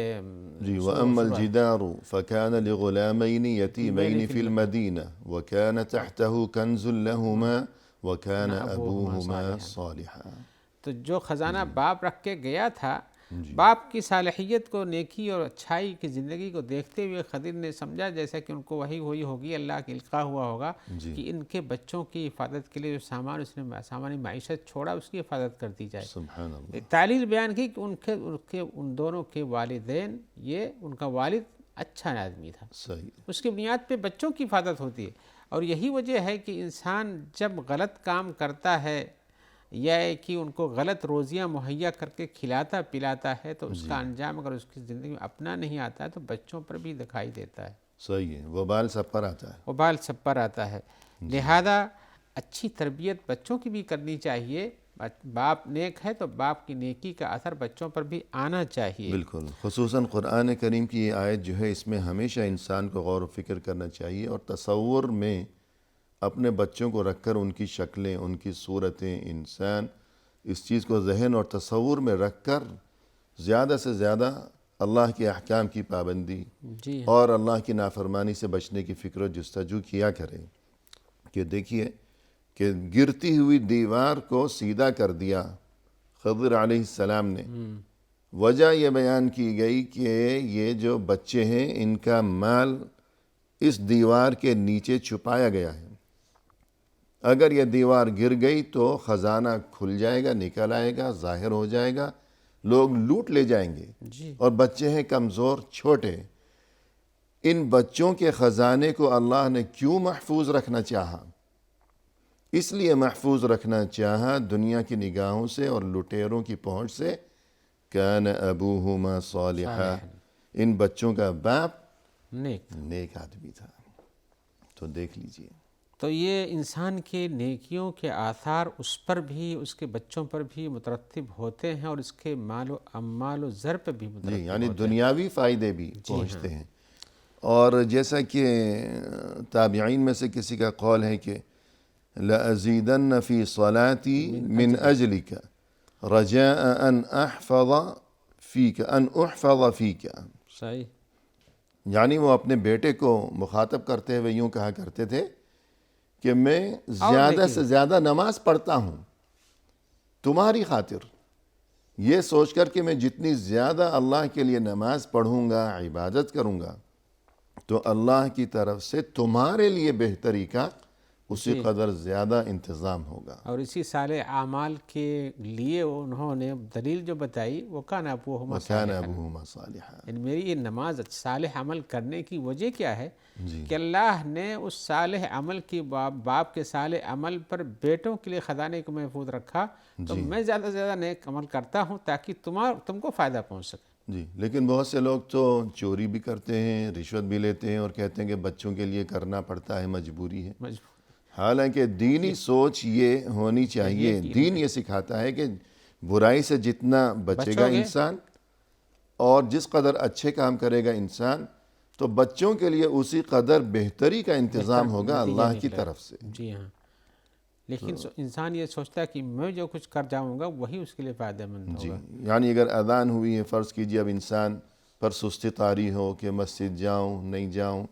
Speaker 1: جی وَأَمَّا الْجِدَارُ فَكَانَ لِغُلَامَيْنِ يَتِيمَيْنِ فِي الْمَدِينَةِ وَكَانَ تَحْتَهُ كَنْزٌ لَهُمَا وَكَانَ أَبُوهُمَا صَالِحًا۔
Speaker 2: تو جو خزانہ باپ رکھ کے گیا تھا،
Speaker 1: جی
Speaker 2: باپ کی صالحیت کو، نیکی اور اچھائی کی زندگی کو دیکھتے ہوئے خضر نے سمجھا، جیسا کہ ان کو وحی ہوئی ہوگی، اللہ کے القاء ہوا ہوگا
Speaker 1: جی
Speaker 2: کہ ان کے بچوں کی حفاظت کے لیے جو سامان اس نے سامانی معیشت چھوڑا، اس کی حفاظت کر دی جائے۔
Speaker 1: سبحان اللہ۔
Speaker 2: تعلیل بیان کی کہ ان دونوں کے والدین، یہ ان کا والد اچھا آدمی تھا،
Speaker 1: صحیح،
Speaker 2: اس کی بنیاد پہ بچوں کی حفاظت ہوتی ہے۔ اور یہی وجہ ہے کہ انسان جب غلط کام کرتا ہے یا کہ ان کو غلط روزیاں مہیا کر کے کھلاتا پلاتا ہے، تو اس کا انجام اگر اس کی زندگی میں اپنا نہیں آتا ہے تو بچوں پر بھی دکھائی دیتا ہے،
Speaker 1: صحیح ہے، وبال سب پر آتا ہے۔
Speaker 2: وبال سب پر آتا ہے۔ لہذا اچھی تربیت بچوں کی بھی کرنی چاہیے۔ باپ نیک ہے تو باپ کی نیکی کا اثر بچوں پر بھی آنا چاہیے۔
Speaker 1: بالکل، خصوصاً قرآن کریم کی یہ آیت جو ہے، اس میں ہمیشہ انسان کو غور و فکر کرنا چاہیے، اور تصور میں اپنے بچوں کو رکھ کر ان کی شکلیں، ان کی صورتیں، انسان اس چیز کو ذہن اور تصور میں رکھ کر زیادہ سے زیادہ اللہ کے احکام کی پابندی
Speaker 2: جی
Speaker 1: اور اللہ کی نافرمانی سے بچنے کی فکر و جستجو کیا کریں۔ کہ دیکھیے کہ گرتی ہوئی دیوار کو سیدھا کر دیا خضر علیہ السلام نے۔ وجہ یہ بیان کی گئی کہ یہ جو بچے ہیں، ان کا مال اس دیوار کے نیچے چھپایا گیا ہے، اگر یہ دیوار گر گئی تو خزانہ کھل جائے گا، نکل آئے گا، ظاہر ہو جائے گا، لوگ لوٹ لے جائیں گے،
Speaker 2: جی
Speaker 1: اور بچے ہیں کمزور چھوٹے۔ ان بچوں کے خزانے کو اللہ نے کیوں محفوظ رکھنا چاہا؟ اس لیے محفوظ رکھنا چاہا دنیا کی نگاہوں سے اور لٹیروں کی پہنچ سے، کان ابوہما صالحا، ان بچوں کا باپ نیک آدمی تھا۔ تو دیکھ لیجئے،
Speaker 2: تو یہ انسان کے نیکیوں کے آثار اس پر بھی، اس کے بچوں پر بھی مترتب ہوتے ہیں، اور اس کے مال و زر پر بھی مترتب
Speaker 1: جی یعنی
Speaker 2: ہوتے ہیں۔
Speaker 1: دنیاوی فائدے بھی پہنچتے ہیں۔ اور جیسا کہ تابعین میں سے کسی کا قول ہے کہ لَأَزِيدَنَّ فِي صَلَاتِي مِنْ أَجْلِكَ رَجَاءً أَنْ أُحْفَظَ فِيكَ۔
Speaker 2: صحیح۔
Speaker 1: یعنی وہ اپنے بیٹے کو مخاطب کرتے ہوئے یوں کہا کرتے تھے کہ میں زیادہ سے زیادہ نماز پڑھتا ہوں تمہاری خاطر، یہ سوچ کر کہ میں جتنی زیادہ اللہ کے لیے نماز پڑھوں گا، عبادت کروں گا، تو اللہ کی طرف سے تمہارے لیے بہتری کا اسی قدر زیادہ انتظام ہوگا۔
Speaker 2: اور اسی صالح اعمال کے لیے انہوں نے دلیل جو بتائی، وہ کان ابوہما
Speaker 1: وَكَانَ أَبُوهُمَا صَالِحًا۔
Speaker 2: یعنی میری یہ نماز صالح عمل کرنے کی وجہ کیا ہے
Speaker 1: جی
Speaker 2: کہ اللہ نے اس صالح عمل کی باپ کے صالح عمل پر بیٹوں کے لیے خزانے کو محفوظ رکھا، تو میں زیادہ سے زیادہ نیک عمل کرتا ہوں تاکہ تم کو فائدہ پہنچ سکے۔
Speaker 1: جی، لیکن بہت سے لوگ تو چوری بھی کرتے ہیں، رشوت بھی لیتے ہیں، اور کہتے ہیں کہ بچوں کے لیے کرنا پڑتا ہے، مجبوری ہے۔ حالانکہ دینی سوچ یہ ہونی چاہیے، دین یہ سکھاتا ہے کہ برائی سے جتنا بچے گا انسان اور جس قدر اچھے کام کرے گا انسان، تو بچوں کے لیے اسی قدر بہتری کا انتظام ہوگا اللہ کی طرف سے۔
Speaker 2: جی ہاں، لیکن انسان یہ سوچتا ہے کہ میں جو کچھ کر جاؤں گا وہی اس کے لیے فائدہ مند ہوگا۔
Speaker 1: جی یعنی اگر اذان ہوئی ہے، فرض کیجئے اب انسان پر سستی طاری ہو کہ مسجد جاؤں نہیں جاؤں،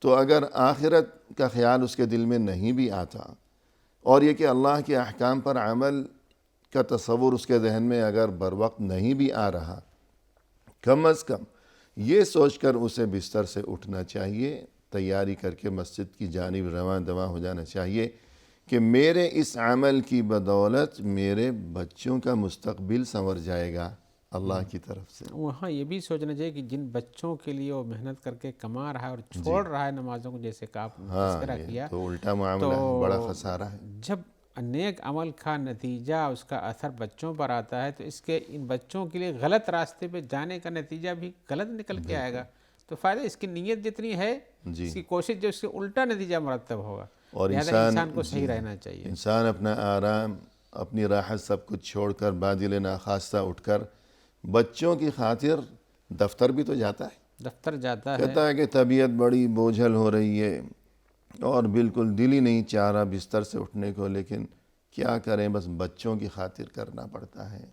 Speaker 1: تو اگر آخرت کا خیال اس کے دل میں نہیں بھی آتا، اور یہ کہ اللہ کے احکام پر عمل کا تصور اس کے ذہن میں اگر بر وقت نہیں بھی آ رہا، کم از کم یہ سوچ کر اسے بستر سے اٹھنا چاہیے، تیاری کر کے مسجد کی جانب رواں دواں ہو جانا چاہیے کہ میرے اس عمل کی بدولت میرے بچوں کا مستقبل سنور جائے گا، اللہ کی طرف سے۔
Speaker 2: وہاں یہ بھی سوچنا چاہیے کہ جن بچوں کے لیے وہ محنت کر کے کما رہا ہے اور چھوڑ رہا ہے نمازوں کو، جیسے کہ آپ نے تذکرہ
Speaker 1: یہ
Speaker 2: کیا،
Speaker 1: تو الٹا معاملہ ہے، بڑا خسارہ ہے۔
Speaker 2: جب نیک عمل کا نتیجہ، اس کا اثر بچوں پر آتا ہے، تو اس کے ان بچوں کے لیے غلط راستے پہ جانے کا نتیجہ بھی غلط نکل کے آئے گا۔ تو فائدہ اس کی نیت جتنی ہے، اس کی کوشش جو اس سے الٹا نتیجہ مرتب ہوگا۔
Speaker 1: اور
Speaker 2: لہذا انسان کو صحیح رہنا چاہیے۔
Speaker 1: انسان اپنا آرام، اپنی راحت سب کچھ چھوڑ کر بادل ناخواستہ اٹھ کر بچوں کی خاطر دفتر بھی تو جاتا ہے،
Speaker 2: دفتر جاتا ہے،
Speaker 1: کہتا ہے کہ طبیعت بڑی بوجھل ہو رہی ہے اور بالکل دل ہی نہیں چاہ رہا بستر سے اٹھنے کو، لیکن کیا کریں، بس بچوں کی خاطر کرنا پڑتا ہے۔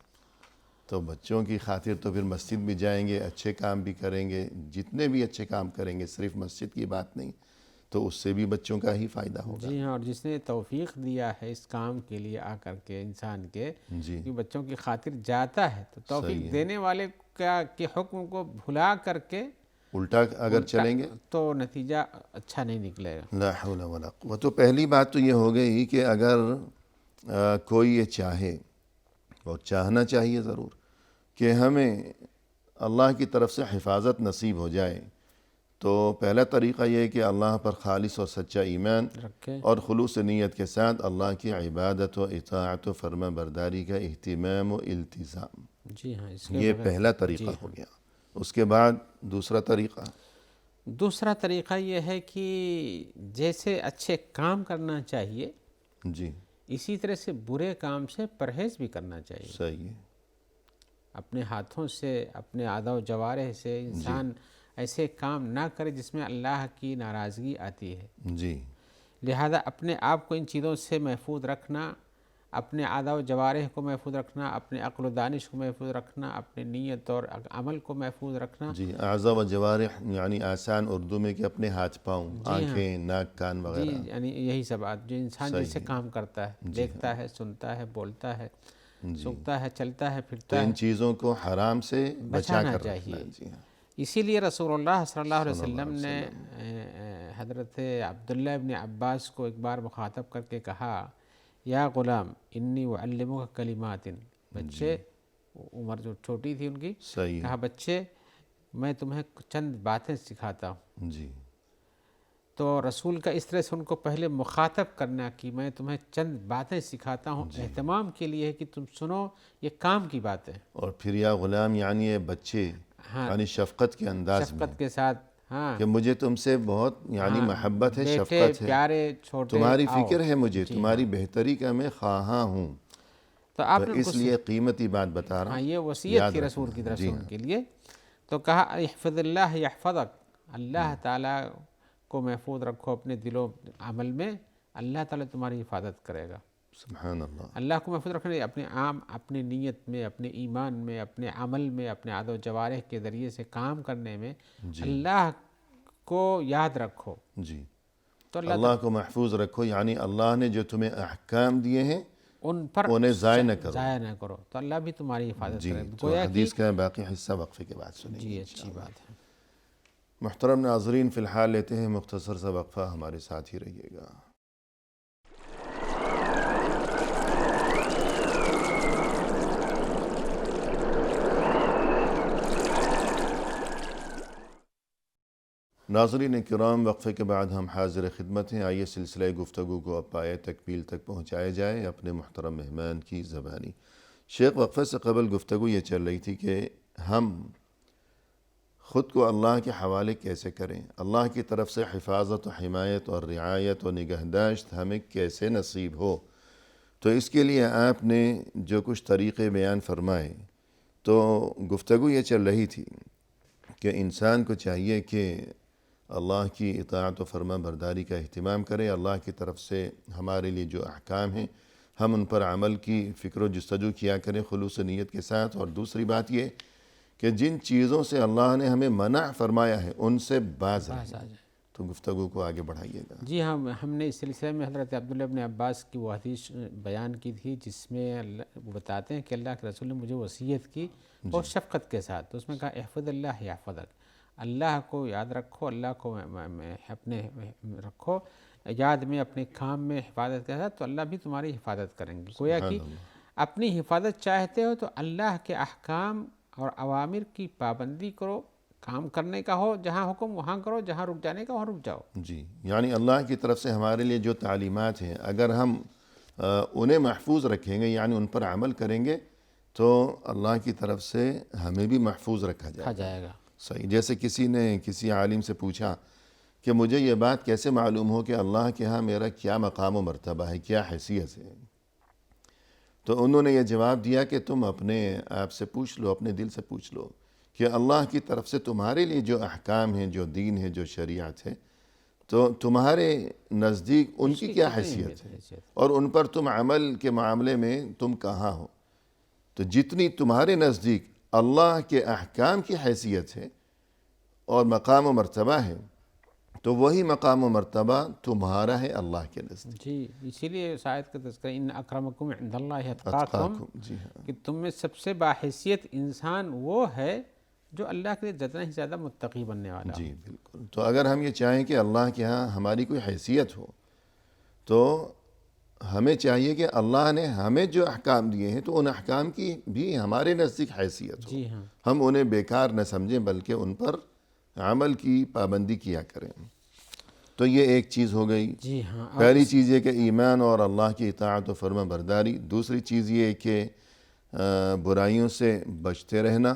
Speaker 1: تو بچوں کی خاطر تو پھر مسجد بھی جائیں گے، اچھے کام بھی کریں گے، جتنے بھی اچھے کام کریں گے، صرف مسجد کی بات نہیں، تو اس سے بھی بچوں کا ہی فائدہ ہوگا۔
Speaker 2: جی ہاں، اور جس نے توفیق دیا ہے اس کام کے لیے آ کر کے انسان کے،
Speaker 1: جی
Speaker 2: کہ بچوں کی خاطر جاتا ہے، تو توفیق دینے والے کے حکم کو بھلا کر کے
Speaker 1: الٹا اگر چلیں گے
Speaker 2: تو نتیجہ اچھا نہیں نکلے گا۔
Speaker 1: لا حول ولا قوت۔ تو پہلی بات تو یہ ہو گئی کہ اگر کوئی یہ چاہے، اور چاہنا چاہیے ضرور، کہ ہمیں اللہ کی طرف سے حفاظت نصیب ہو جائے، تو پہلا طریقہ یہ ہے کہ اللہ پر خالص اور سچا ایمان
Speaker 2: رکھے،
Speaker 1: اور خلوص نیت کے ساتھ اللہ کی عبادت و اطاعت و فرما برداری کا اہتمام و التزام،
Speaker 2: جی ہاں، اس کے
Speaker 1: یہ پہلا طریقہ ہو گیا۔ اس کے بعد دوسرا
Speaker 2: طریقہ یہ ہے کہ جیسے اچھے کام کرنا چاہیے،
Speaker 1: جی
Speaker 2: اسی طرح سے برے کام سے پرہیز بھی کرنا چاہیے۔
Speaker 1: صحیح ہے،
Speaker 2: اپنے ہاتھوں سے، اپنے اعضاء و جوارح سے انسان ایسے کام نہ کرے جس میں اللہ کی ناراضگی آتی ہے۔
Speaker 1: جی
Speaker 2: لہذا اپنے آپ کو ان چیزوں سے محفوظ رکھنا، اپنے اعضاء و جوارح کو محفوظ رکھنا، اپنے عقل و دانش کو محفوظ رکھنا، اپنے نیت اور عمل کو محفوظ رکھنا۔
Speaker 1: جی، اعضاء و جوارح یعنی آسان اردو میں کہ اپنے ہاتھ پاؤں، آنکھیں، ناک، کان وغیرہ۔
Speaker 2: جی، یعنی یہی سب بات جو انسان جیسے کام کرتا ہے، دیکھتا ہے، سنتا ہے، بولتا ہے، سوکھتا ہے، چلتا ہے،
Speaker 1: تو
Speaker 2: پھرتا ہے،
Speaker 1: ان چیزوں کو حرام سے بچا
Speaker 2: بچانا
Speaker 1: کر رکھنا
Speaker 2: چاہیے۔
Speaker 1: ہے۔ جی ہاں،
Speaker 2: اسی لیے رسول اللہ صلی اللہ علیہ وسلم نے حضرت عبداللہ ابن عباس کو ایک بار مخاطب کر کے کہا، یا غلام انی اعلمک کلمات، بچے، عمر جو چھوٹی تھی ان کی،
Speaker 1: صحیح
Speaker 2: کہا بچے میں تمہیں چند باتیں سکھاتا ہوں۔
Speaker 1: جی
Speaker 2: تو رسول کا اس طرح سے ان کو پہلے مخاطب کرنا کہ میں تمہیں چند باتیں سکھاتا ہوں، اہتمام کے لیے ہے کہ تم سنو، یہ کام کی باتیں،
Speaker 1: اور پھر یا غلام یعنی یہ بچے، یعنی شفقت کے انداز میں
Speaker 2: شفقت کے ساتھ، ہاں،
Speaker 1: کہ مجھے تم سے بہت یعنی محبت ہے،
Speaker 2: بیٹے،
Speaker 1: شفقت ہے،
Speaker 2: پیارے، چھوٹے،
Speaker 1: تمہاری
Speaker 2: آؤ۔
Speaker 1: فکر ہے مجھے، تمہاری بہتری کا میں خواہاں ہوں،
Speaker 2: تو آپ
Speaker 1: تو
Speaker 2: نے
Speaker 1: اس لیے قیمتی بات بتا رہا
Speaker 2: ہاں،
Speaker 1: ہوں،
Speaker 2: یہ وصیت تھی رسول کی طرف سے ان کے لیے۔ تو کہا احفظ اللہ یحفظک، اللہ تعالیٰ کو محفوظ رکھو اپنے دل و عمل میں، اللہ تعالیٰ تمہاری حفاظت کرے گا۔
Speaker 1: سبحان اللہ۔
Speaker 2: اللہ کو محفوظ رکھنے اپنے نیت میں، اپنے ایمان میں، اپنے عمل میں، اپنے اعضاء و جوارح کے ذریعے سے کام کرنے میں اللہ کو یاد رکھو،
Speaker 1: جی،
Speaker 2: تو
Speaker 1: اللہ کو محفوظ رکھو، یعنی اللہ نے جو تمہیں احکام دیے ہیں
Speaker 2: ان پر
Speaker 1: انہیں ضائع نہ کرو۔
Speaker 2: تو اللہ بھی تمہاری حفاظت
Speaker 1: جی،
Speaker 2: کرے گا۔
Speaker 1: تو حدیث کا باقی حصہ وقفے کے بعد سنیں گے۔
Speaker 2: جی، اچھی بات ہے۔
Speaker 1: محترم ناظرین، فی الحال لیتے ہیں مختصر سا وقفہ، ہمارے ساتھ ہی رہیے گا۔ ناظرین کرام، وقفے کے بعد ہم حاضر خدمت ہیں۔ آئیے سلسلہ گفتگو کو اب پایہ تکمیل تک پہنچایا جائے اپنے محترم مہمان کی زبانی۔ شیخ، وقفے سے قبل گفتگو یہ چل رہی تھی کہ ہم خود کو اللہ کے حوالے کیسے کریں، اللہ کی طرف سے حفاظت و حمایت اور رعایت و نگہداشت ہمیں کیسے نصیب ہو۔ تو اس کے لیے آپ نے جو کچھ طریقے بیان فرمائے، تو گفتگو یہ چل رہی تھی کہ انسان کو چاہیے کہ اللہ کی اطاعت و فرما برداری کا اہتمام کرے، اللہ کی طرف سے ہمارے لیے جو احکام ہیں ہم ان پر عمل کی فکر و جستجو کیا کریں خلوص نیت کے ساتھ، اور دوسری بات یہ کہ جن چیزوں سے اللہ نے ہمیں منع فرمایا ہے ان سے باز رہیں۔ تو گفتگو کو آگے بڑھائیے گا۔
Speaker 2: جی ہاں، ہم نے اس سلسلے میں حضرت عبداللہ ابن عباس کی وہ حدیث بیان کی تھی جس میں وہ بتاتے ہیں کہ اللہ کے رسول نے مجھے وصیت کی بہت شفقت کے ساتھ، تو اس میں کہا احفظ اللہ یحفظک، اللہ کو یاد رکھو، اللہ کو اپنے رکھو یاد میں، اپنے کام میں حفاظت کے ساتھ، تو اللہ بھی تمہاری حفاظت کریں گے۔ گویا کہ اپنی حفاظت چاہتے ہو تو اللہ کے احکام اور اوامر کی پابندی کرو، کام کرنے کا ہو جہاں حکم وہاں کرو، جہاں رک جانے کا وہاں رک جاؤ۔
Speaker 1: جی، یعنی اللہ کی طرف سے ہمارے لیے جو تعلیمات ہیں اگر ہم انہیں محفوظ رکھیں گے، یعنی ان پر عمل کریں گے، تو اللہ کی طرف سے ہمیں بھی محفوظ رکھا جائے گا۔ صحیح، جیسے کسی نے کسی عالم سے پوچھا کہ مجھے یہ بات کیسے معلوم ہو کہ اللہ کے ہاں میرا کیا مقام و مرتبہ ہے، کیا حیثیت ہے؟ تو انہوں نے یہ جواب دیا کہ تم اپنے آپ سے پوچھ لو، اپنے دل سے پوچھ لو کہ اللہ کی طرف سے تمہارے لیے جو احکام ہیں، جو دین ہے، جو شریعت ہے، تو تمہارے نزدیک ان کی کیا حیثیت ہے اور ان پر تم عمل کے معاملے میں تم کہاں ہو؟ تو جتنی تمہارے نزدیک اللہ کے احکام کی حیثیت ہے اور مقام و مرتبہ ہے، تو وہی مقام و مرتبہ تمہارا ہے اللہ کے نزدیک۔
Speaker 2: جی، اسی لیے اس آیت کا تذکرہ ان اکرمکم عند اللہ اتقاکم،
Speaker 1: جی ہاں،
Speaker 2: کہ تم میں سب سے باحیثیت انسان وہ ہے جو اللہ کے لیے جتنا ہی زیادہ متقی بننے والا ہو۔
Speaker 1: جی بالکل۔ تو اگر ہم یہ چاہیں کہ اللہ کے ہاں ہماری کوئی حیثیت ہو، تو ہمیں چاہیے کہ اللہ نے ہمیں جو احکام دیے ہیں تو ان احکام کی بھی ہمارے نزدیک حیثیت ہو،
Speaker 2: جی ہاں،
Speaker 1: ہم انہیں بیکار نہ سمجھیں بلکہ ان پر عمل کی پابندی کیا کریں۔ تو یہ ایک چیز ہو گئی۔
Speaker 2: جی ہاں،
Speaker 1: پہلی چیز یہ کہ ایمان اور اللہ کی اطاعت و فرما برداری، دوسری چیز یہ کہ برائیوں سے بچتے رہنا،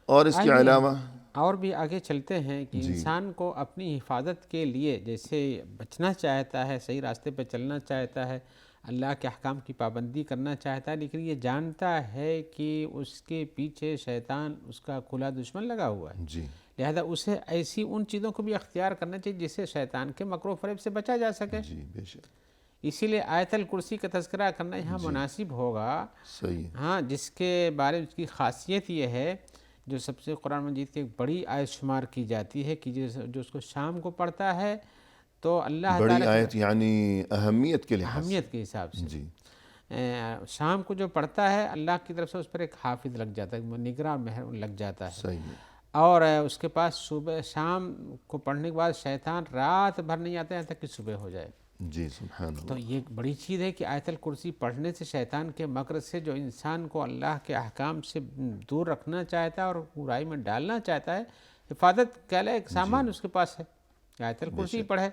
Speaker 1: اور اس کے علاوہ
Speaker 2: اور بھی آگے چلتے ہیں کہ انسان کو اپنی حفاظت کے لیے جیسے بچنا چاہتا ہے، صحیح راستے پہ چلنا چاہتا ہے، اللہ کے احکام کی پابندی کرنا چاہتا ہے، لیکن یہ جانتا ہے کہ اس کے پیچھے شیطان اس کا کھلا دشمن لگا ہوا ہے،
Speaker 1: جی
Speaker 2: لہذا اسے ایسی ان چیزوں کو بھی اختیار کرنا چاہیے جس سے شیطان کے مکر و فریب سے بچا جا سکے۔
Speaker 1: جی بے شک،
Speaker 2: اسی لیے آیت الکرسی کا تذکرہ کرنا یہاں مناسب ہوگا۔
Speaker 1: صحیح،
Speaker 2: ہاں، جس کے بارے میں اس کی خاصیت یہ ہے، جو سب سے قرآن مجید کی ایک بڑی آیت شمار کی جاتی ہے کہ جو اس کو شام کو پڑھتا ہے تو اللہ
Speaker 1: بڑی
Speaker 2: تعالیٰ
Speaker 1: آیت یعنی اہمیت کے لحاظ سے،
Speaker 2: اہمیت کے حساب سے
Speaker 1: جی
Speaker 2: شام کو جو پڑھتا ہے اللہ کی طرف سے اس پر ایک حافظ لگ جاتا ہے، نگراں مہر لگ جاتا ہے،
Speaker 1: صحیح ہے،
Speaker 2: اور اس کے پاس صبح شام کو پڑھنے کے بعد شیطان رات بھر نہیں آتا ہے یہاں تک کہ صبح ہو جائے۔
Speaker 1: جی سبحان اللہ،
Speaker 2: تو یہ بڑی چیز ہے کہ آیت الکرسی پڑھنے سے شیطان کے مکر سے جو انسان کو اللہ کے احکام سے دور رکھنا چاہتا ہے اور برائی میں ڈالنا چاہتا ہے، حفاظت کا ایک سامان اس کے پاس ہے، آیت الکرسی پڑھے۔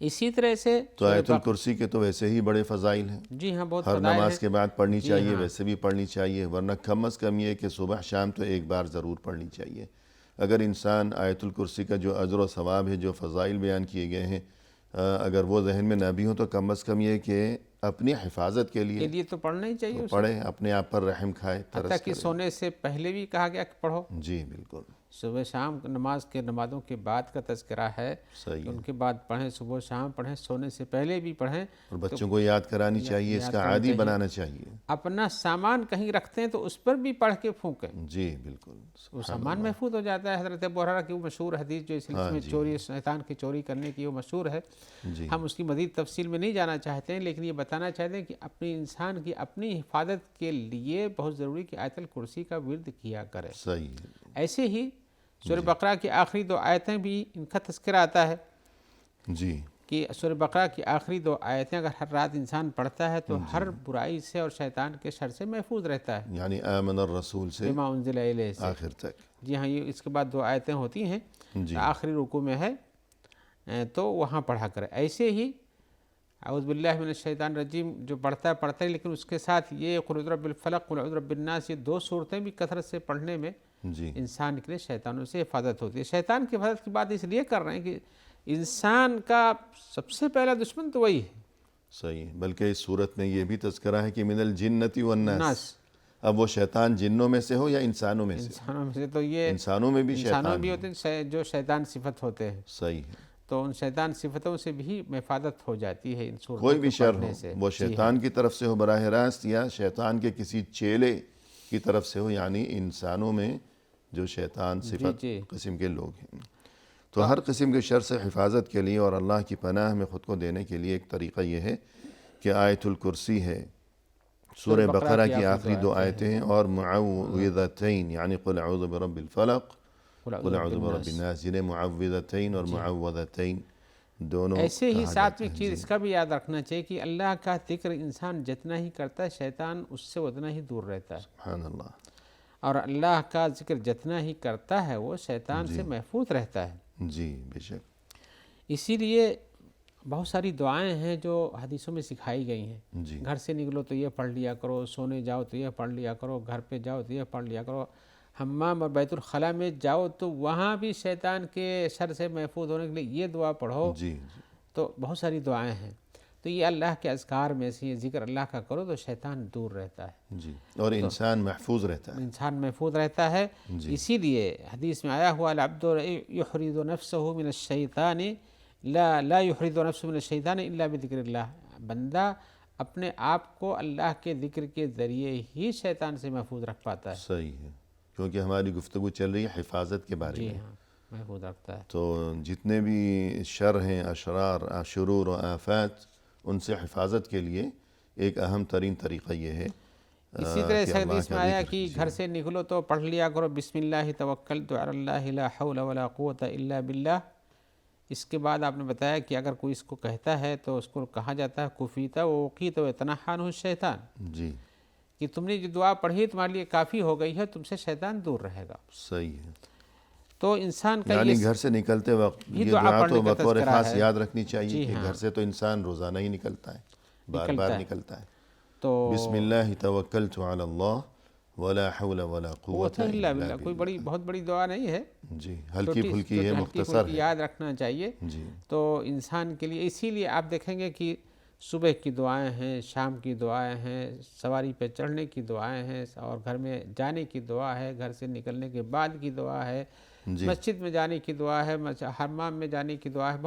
Speaker 2: اسی طرح سے
Speaker 1: تو آیت الکرسی کے تو ویسے ہی بڑے فضائل ہیں،
Speaker 2: جی ہاں، بہت
Speaker 1: ہر
Speaker 2: فضائل
Speaker 1: نماز
Speaker 2: ہیں۔
Speaker 1: کے بعد پڑھنی چاہیے، ویسے بھی پڑھنی چاہیے، ورنہ کم از کم یہ کہ صبح شام تو ایک بار ضرور پڑھنی چاہیے۔ اگر انسان آیت الکرسی کا جو اجر و ثواب ہے، جو فضائل بیان کیے گئے ہیں، اگر وہ ذہن میں نہ بھی ہوں تو کم از کم یہ کہ اپنی حفاظت کے لیے
Speaker 2: تو پڑھنا ہی چاہیے،
Speaker 1: پڑھے، اپنے آپ پر رحم کھائے،
Speaker 2: حتیٰ
Speaker 1: ترس
Speaker 2: کہ
Speaker 1: کرے۔
Speaker 2: سونے سے پہلے بھی کہا گیا کہ پڑھو۔
Speaker 1: جی بالکل
Speaker 2: صبح شام نمازوں کے بعد کا تذکرہ ہے،
Speaker 1: صحیح ہے،
Speaker 2: ان کے بعد پڑھیں، صبح شام پڑھیں، سونے سے پہلے بھی پڑھیں۔
Speaker 1: اور بچوں کو یاد کرانی چاہیے، اس کا عادی بنانا چاہیے۔
Speaker 2: اپنا سامان کہیں رکھتے ہیں تو اس پر بھی پڑھ کے پھونکیں،
Speaker 1: جی بالکل،
Speaker 2: وہ سامان محفوظ ہو جاتا ہے۔ حضرت ابو ہریرہ کی وہ مشہور حدیث جو اس سلسلے میں چوری، شیطان کی چوری کرنے کی وہ مشہور ہے،
Speaker 1: جی
Speaker 2: ہم اس کی مزید تفصیل میں نہیں جانا چاہتے ہیں، لیکن یہ بتانا چاہتے ہیں کہ اپنی انسان کی اپنی حفاظت کے لیے بہت ضروری کہ آیت الکرسی کا ورد کیا کرے۔
Speaker 1: صحیح ہے،
Speaker 2: ایسے ہی سورہ بقرہ کی آخری 2 آیتیں بھی ان کا تذکرہ آتا ہے
Speaker 1: جی
Speaker 2: کہ سورہ بقرہ کی آخری 2 آیتیں اگر ہر رات انسان پڑھتا ہے تو ہر برائی سے اور شیطان کے شر سے محفوظ رہتا ہے،
Speaker 1: یعنی آمن الرسول سے
Speaker 2: بما انزل الیہ سے۔
Speaker 1: آخر تک۔
Speaker 2: جی ہاں، یہ اس کے بعد 2 آیتیں ہوتی ہیں،
Speaker 1: جی
Speaker 2: آخری رکوع میں ہے تو وہاں پڑھا کرے۔ ایسے ہی اعوذ باللہ من الشیطان الرجیم جو پڑھتا ہے، لیکن اس کے ساتھ یہ قل اعوذ برب الفلق، قل اعوذ برب الناس، یہ 2 صورتیں بھی کثرت سے پڑھنے میں
Speaker 1: جی
Speaker 2: انسان کے لیے شیطانوں سے حفاظت ہوتی ہے۔ شیطان کی حفاظت کی بات اس لیے کر رہے ہیں کہ انسان کا سب سے پہلا دشمن تو وہی ہے،
Speaker 1: صحیح ہے، بلکہ اس صورت میں یہ بھی تذکرہ ہے کہ من الجنۃ والناس،
Speaker 2: ناس،
Speaker 1: اب وہ شیطان جنوں میں سے ہو یا انسانوں میں سے،
Speaker 2: انسانوں میں سے تو یہ
Speaker 1: انسانوں میں بھی
Speaker 2: انسانوں
Speaker 1: شیطان
Speaker 2: بھی
Speaker 1: ہے۔
Speaker 2: ہوتے ہیں جو شیطان صفت ہوتے ہیں،
Speaker 1: صحیح ہے،
Speaker 2: تو ان شیطان صفتوں سے بھی حفاظت ہو جاتی ہے ان صورتوں
Speaker 1: کوئی بھی
Speaker 2: کو
Speaker 1: شر
Speaker 2: پڑھنے
Speaker 1: ہو،
Speaker 2: سے۔
Speaker 1: وہ شیطان کی طرف سے ہو براہ راست یا شیطان کے کسی چیلے کی طرف سے ہو، یعنی انسانوں میں جو شیطان صفت
Speaker 2: جی۔
Speaker 1: قسم کے لوگ ہیں۔ تو ہر قسم کے شر سے حفاظت کے لیے اور اللہ کی پناہ میں خود کو دینے کے لیے ایک طریقہ یہ ہے کہ آیت الکرسی ہے، سورہ بقرہ کی آخری 2 آیتیں ہیں، اور معوذتین یعنی قل اعوذ برب الفلق، قل اعوذ برب الناس، جنہیں معوذتین اور معوذتین دونوں
Speaker 2: ایسے ہی
Speaker 1: کہا
Speaker 2: ساتھ
Speaker 1: جاتا
Speaker 2: میں
Speaker 1: ہے۔
Speaker 2: چیز اس کا بھی یاد رکھنا چاہیے کہ اللہ کا ذکر انسان جتنا ہی کرتا ہے شیطان اس سے اتنا ہی دور رہتا ہے۔
Speaker 1: سبحان اللہ،
Speaker 2: اور اللہ کا ذکر جتنا ہی کرتا ہے وہ شیطان سے محفوظ رہتا ہے۔
Speaker 1: جی بے شک۔
Speaker 2: اسی لیے بہت ساری دعائیں ہیں جو حدیثوں میں سکھائی گئی ہیں۔
Speaker 1: جی
Speaker 2: گھر سے نکلو تو یہ پڑھ لیا کرو، سونے جاؤ تو یہ پڑھ لیا کرو، گھر پہ جاؤ تو یہ پڑھ لیا کرو، حمام اور بیت الخلاء میں جاؤ تو وہاں بھی شیطان کے شر سے محفوظ ہونے کے لیے یہ دعا پڑھو۔
Speaker 1: جی
Speaker 2: تو بہت ساری دعائیں ہیں، تو یہ اللہ کے اذکار میں سے یہ ذکر اللہ کا کرو تو شیطان دور رہتا ہے،
Speaker 1: جی، اور انسان محفوظ رہتا ہے۔
Speaker 2: انسان محفوظ رہتا ہے۔ اسی لیے حدیث میں آیا ہوا العبد یحرز نفسه من الشیطان لا یحرز نفسه من الشیطان الا بذکر اللہ، بندہ اپنے آپ کو اللہ کے ذکر کے ذریعے ہی شیطان سے محفوظ رکھ پاتا ہے۔
Speaker 1: صحیح ہے، کیونکہ ہماری گفتگو چل رہی ہے حفاظت کے بارے
Speaker 2: جی
Speaker 1: میں،
Speaker 2: ہاں، محفوظ رکھتا ہے۔
Speaker 1: تو جتنے بھی شر ہیں، اشرار، شرور و آفات، ان سے حفاظت کے لیے ایک اہم ترین طریقہ یہ ہے
Speaker 2: اسی طرح
Speaker 1: کہ
Speaker 2: اس
Speaker 1: اللہ
Speaker 2: حدیث
Speaker 1: کا
Speaker 2: میں آیا
Speaker 1: ذکر
Speaker 2: کہ
Speaker 1: کیجیے۔
Speaker 2: گھر سے نکلو تو پڑھ لیا کرو بسم اللہ توکلت علی اللہ لا حول ولا قوت الا باللہ۔ اس کے بعد آپ نے بتایا کہ اگر کوئی اس کو کہتا ہے تو اس کو کہا جاتا ہے کفیتا ووقیت ویتنحى عنہ الشیطان،
Speaker 1: جی
Speaker 2: کہ تم نے جو دعا پڑھی تمہارے لیے کافی ہو گئی ہے، تم سے شیطان دور رہے گا۔
Speaker 1: صحیح ہے،
Speaker 2: تو انسان کا
Speaker 1: یعنی
Speaker 2: یہ
Speaker 1: گھر سے نکلتے وقت
Speaker 2: بھی
Speaker 1: یہ
Speaker 2: دعا
Speaker 1: دعا
Speaker 2: پڑھنے
Speaker 1: تو
Speaker 2: کا
Speaker 1: بطور
Speaker 2: تذکرہ
Speaker 1: خاص
Speaker 2: ہے۔
Speaker 1: یاد رکھنی چاہیے
Speaker 2: جی
Speaker 1: کہ
Speaker 2: ہاں،
Speaker 1: گھر سے تو انسان روزانہ ہی نکلتا ہے، بار بار نکلتا ہے۔
Speaker 2: تو
Speaker 1: بسم اللہ توکلت علی اللہ ولا حول ولا قوت
Speaker 2: الا
Speaker 1: الا
Speaker 2: باللہ کوئی بڑی بہت بڑی دعا نہیں ہے،
Speaker 1: جی، ہلکی پھلکی ہے،
Speaker 2: ہلکی
Speaker 1: مختصر
Speaker 2: پھلکی
Speaker 1: ہے۔
Speaker 2: یاد رکھنا چاہیے۔
Speaker 1: جی
Speaker 2: تو انسان کے لیے اسی لیے آپ دیکھیں گے کہ صبح کی دعائیں ہیں، شام کی دعائیں ہیں، سواری پہ چڑھنے کی دعائیں ہیں، اور گھر میں جانے کی دعا ہے، گھر سے نکلنے کے بعد کی دعا ہے،
Speaker 1: جی
Speaker 2: مسجد میں جانے کی دعا ہے، حمام میں جانے کی دعا ہے،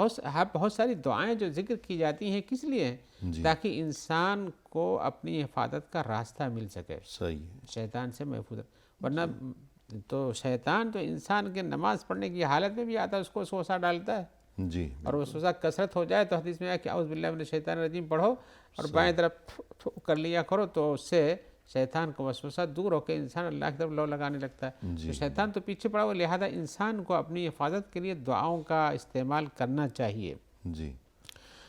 Speaker 2: بہت ساری دعائیں جو ذکر کی جاتی ہیں کس لیے ہیں؟
Speaker 1: جی
Speaker 2: تاکہ انسان کو اپنی حفاظت کا راستہ مل سکے،
Speaker 1: صحیح ہے۔
Speaker 2: شیطان سے محفوظ، ورنہ تو شیطان تو انسان کے نماز پڑھنے کی حالت میں بھی آتا ہے، اس کو وسوسہ ڈالتا ہے،
Speaker 1: جی
Speaker 2: اور وسوسہ کثرت ہو جائے تو حدیث میں آیا کہ اعوذ باللہ من الشیطان الرجیم پڑھو اور بائیں طرف کر لیا کرو، تو اس سے شیطان کو وسوسہ دور ہو کے انسان اللہ کی طرف لو لگانے لگتا ہے۔ تو شیطان تو پیچھے پڑا ہوا، لہذا انسان کو اپنی حفاظت کے لیے دعاؤں کا استعمال کرنا چاہیے،
Speaker 1: جی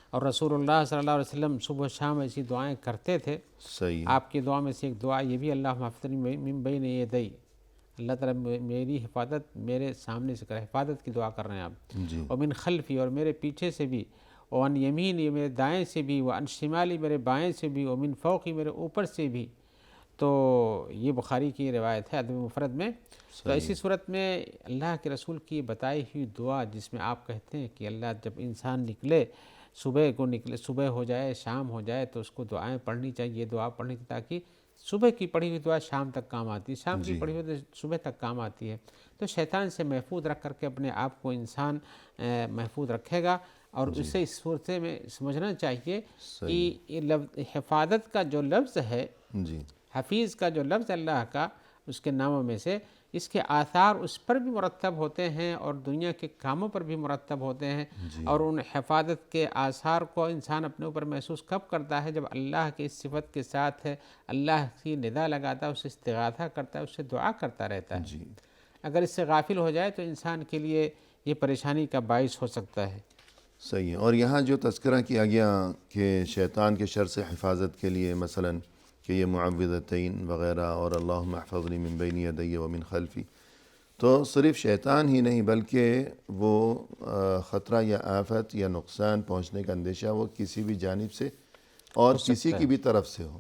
Speaker 2: اور رسول اللہ صلی اللہ علیہ وسلم صبح و شام ایسی دعائیں کرتے تھے۔
Speaker 1: صحیح ہے۔
Speaker 2: آپ کی دعا میں سے ایک دعا یہ بھی اللہ محفظنی من بین یدی، اللہ تعالیٰ میری حفاظت میرے سامنے سے کرے، حفاظت کی دعا کر رہے ہیں آپ،
Speaker 1: جی
Speaker 2: ومن خلفی، اور میرے پیچھے سے بھی، وعن یمینی، میرے دائیں سے بھی، وعن شمالی، میرے بائیں سے بھی، ومن فوقی، میرے اوپر سے بھی۔ تو یہ بخاری کی روایت ہے ادب مفرد میں۔ تو ایسی صورت میں اللہ کے رسول کی بتائی ہوئی دعا جس میں آپ کہتے ہیں کہ اللہ جب انسان نکلے، صبح ہو جائے، شام ہو جائے، تو اس کو دعائیں پڑھنی چاہیے، یہ دعا پڑھنی چاہیے تاکہ صبح کی پڑھی ہوئی دعا شام تک کام آتی ہے، شام کی پڑھی ہوئی دعا صبح تک کام آتی ہے۔ تو شیطان سے محفوظ رکھ کر کے اپنے آپ کو انسان محفوظ رکھے گا، اور اسے اس صورت میں سمجھنا چاہیے کہ حفاظت کا جو لفظ ہے،
Speaker 1: جی
Speaker 2: حفیظ کا جو لفظ اللہ کا اس کے ناموں میں سے، اس کے آثار اس پر بھی مرتب ہوتے ہیں اور دنیا کے کاموں پر بھی مرتب ہوتے ہیں، اور ان حفاظت کے آثار کو انسان اپنے اوپر محسوس کب کرتا ہے؟ جب اللہ کی اس صفت کے ساتھ ہے، اللہ کی ندا لگاتا ہے، اس سے استغاثہ کرتا ہے، اس سے دعا کرتا رہتا ہے۔
Speaker 1: جی
Speaker 2: اگر اس سے غافل ہو جائے تو انسان کے لیے یہ پریشانی کا باعث ہو سکتا ہے۔
Speaker 1: صحیح ہے۔ اور یہاں جو تذکرہ کیا گیا کہ شیطان کے شر سے حفاظت کے لیے مثلاً کہ یہ معوذتین وغیرہ اور اللہم احفظنی من بین یدی ومن خلفی، تو صرف شیطان ہی نہیں بلکہ وہ خطرہ یا آفت یا نقصان پہنچنے کا اندیشہ وہ کسی بھی جانب سے اور کسی کی بھی طرف سے ہو۔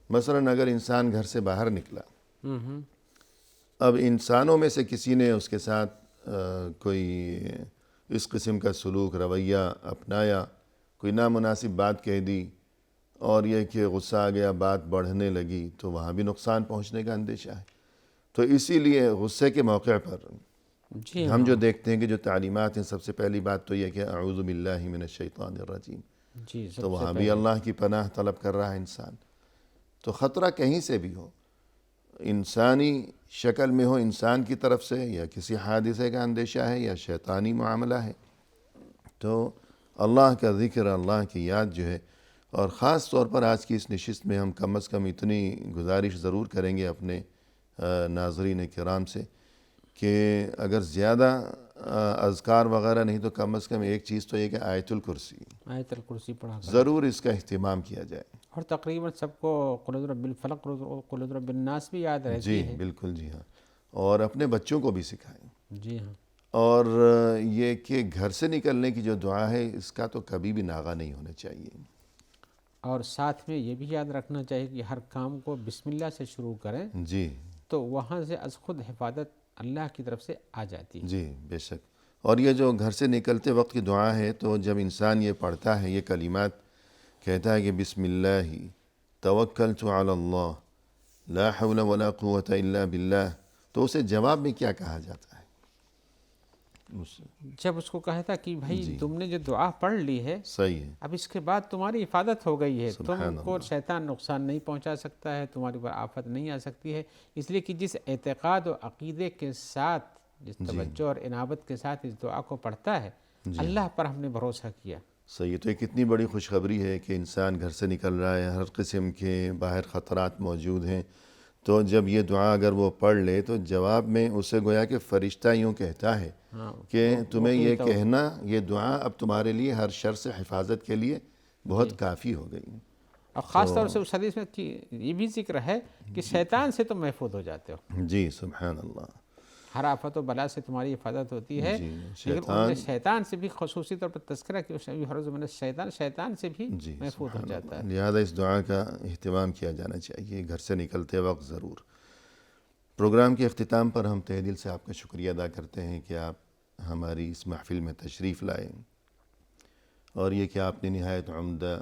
Speaker 1: مثلاً اگر انسان گھر سے باہر نکلا، اب انسانوں میں سے کسی نے اس کے ساتھ کوئی اس قسم کا سلوک رویہ اپنایا، کوئی نامناسب بات کہہ دی، اور یہ کہ غصہ آ گیا، بات بڑھنے لگی، تو وہاں بھی نقصان پہنچنے کا اندیشہ ہے۔ تو اسی لیے غصے کے موقع پر
Speaker 2: جی
Speaker 1: ہم جو دیکھتے ہیں کہ جو تعلیمات ہیں، سب سے پہلی بات تو یہ کہ اعوذ باللہ من الشیطان الرجیم،
Speaker 2: جی
Speaker 1: تو وہاں بھی اللہ کی پناہ طلب کر رہا ہے انسان۔ تو خطرہ کہیں سے بھی ہو، انسانی شکل میں ہو، انسان کی طرف سے، یا کسی حادثے کا اندیشہ ہے، یا شیطانی معاملہ ہے، تو اللہ کا ذکر، اللہ کی یاد جو ہے، اور خاص طور پر آج کی اس نشست میں ہم کم از کم اتنی گزارش ضرور کریں گے اپنے ناظرین کرام سے کہ اگر زیادہ اذکار وغیرہ نہیں تو کم از کم ایک چیز تو یہ کہ آیت الکرسی
Speaker 2: آیت الکرسی پڑھا کریں،
Speaker 1: ضرور اس کا اہتمام کیا جائے۔
Speaker 2: اور تقریباً سب کو قل اعوذ برب الفلق اور قل اعوذ برب الناس بھی یاد رہتی
Speaker 1: جی
Speaker 2: ہے۔
Speaker 1: بالکل، جی ہاں، اور اپنے بچوں کو بھی سکھائیں۔
Speaker 2: جی ہاں،
Speaker 1: اور یہ کہ گھر سے نکلنے کی جو دعا ہے اس کا تو کبھی بھی ناغہ نہیں ہونا چاہیے۔
Speaker 2: اور ساتھ میں یہ بھی یاد رکھنا چاہیے کہ ہر کام کو بسم اللہ سے شروع کریں
Speaker 1: جی
Speaker 2: تو وہاں سے از خود حفاظت اللہ کی طرف سے آ جاتی ہے۔
Speaker 1: جی بے شک۔ اور یہ جو گھر سے نکلتے وقت کی دعا ہے تو جب انسان یہ پڑھتا ہے، یہ کلمات کہتا ہے کہ بسم اللہ توکلت علی اللہ لا حول ولا قوت الا باللہ، تو اسے جواب میں کیا کہا جاتا ہے؟
Speaker 2: جب اس کو کہتا کہ بھائی
Speaker 1: جی
Speaker 2: تم نے جو دعا پڑھ لی ہے
Speaker 1: صحیح ہے،
Speaker 2: اب اس کے بعد تمہاری حفاظت ہو گئی ہے،
Speaker 1: سبحان
Speaker 2: تم کو
Speaker 1: اللہ۔
Speaker 2: شیطان نقصان نہیں پہنچا سکتا ہے، تمہاری پر آفت نہیں آ سکتی ہے، اس لیے کہ جس اعتقاد و عقیدے کے ساتھ، جس توجہ اور عنابت کے ساتھ اس دعا کو پڑھتا ہے، اللہ پر ہم نے بھروسہ کیا۔
Speaker 1: صحیح ہے، تو یہ کتنی بڑی خوشخبری ہے کہ انسان گھر سے نکل رہا ہے، ہر قسم کے باہر خطرات موجود ہیں، تو جب یہ دعا اگر وہ پڑھ لے تو جواب میں اسے گویا کہ فرشتہ یوں کہتا ہے
Speaker 2: ہاں،
Speaker 1: کہ تمہیں یہ کہنا، یہ دعا اب تمہارے لیے ہر شر سے حفاظت کے لیے بہت کافی ہو گئی۔
Speaker 2: اور خاص طور سے اس حدیث میں یہ بھی ذکر ہے کہ شیطان سے تم محفوظ ہو جاتے ہو،
Speaker 1: جی سبحان اللہ۔
Speaker 2: ہر آفت و بلا سے تمہاری حفاظت ہوتی ہے،
Speaker 1: جی
Speaker 2: لیکن انہوں نے شیطان سے بھی خصوصی طور پر تذکرہ کیا، شیطان سے بھی
Speaker 1: جی
Speaker 2: محفوظ ہو جاتا ہے۔
Speaker 1: لہذا اس دعا کا اہتمام کیا جانا چاہیے گھر سے نکلتے وقت ضرور۔ پروگرام کے اختتام پر ہم تہہ دل سے آپ کا شکریہ ادا کرتے ہیں کہ آپ ہماری اس محفل میں تشریف لائے، اور یہ کہ آپ نے نہایت عمدہ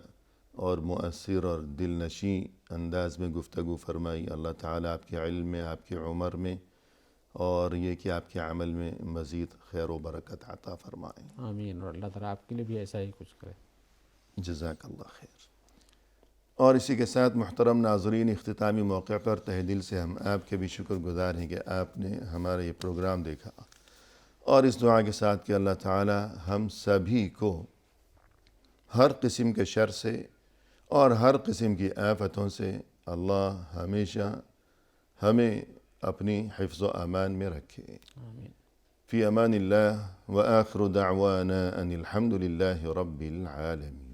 Speaker 1: اور مؤثر اور دل نشیں انداز میں گفتگو فرمائی۔ اللہ تعالیٰ آپ کے علم میں، آپ کی عمر میں، اور یہ کہ آپ کے عمل میں مزید خیر و برکت عطا فرمائیں۔
Speaker 2: آمین، اور اللہ تعالیٰ آپ کے لیے بھی ایسا ہی کچھ کرے۔
Speaker 1: جزاک اللہ خیر۔ اور اسی کے ساتھ محترم ناظرین، اختتامی موقع پر تہ دل سے ہم آپ کے بھی شکر گزار ہیں کہ آپ نے ہمارا یہ پروگرام دیکھا، اور اس دعا کے ساتھ کہ اللہ تعالی ہم سبھی کو ہر قسم کے شر سے اور ہر قسم کی آفتوں سے اللہ ہمیشہ ہمیں اپنی حفظ و امان میں رکھے۔
Speaker 2: آمین۔
Speaker 1: فی امان اللہ، وآخر دعوانا ان الحمد للہ رب العالمین۔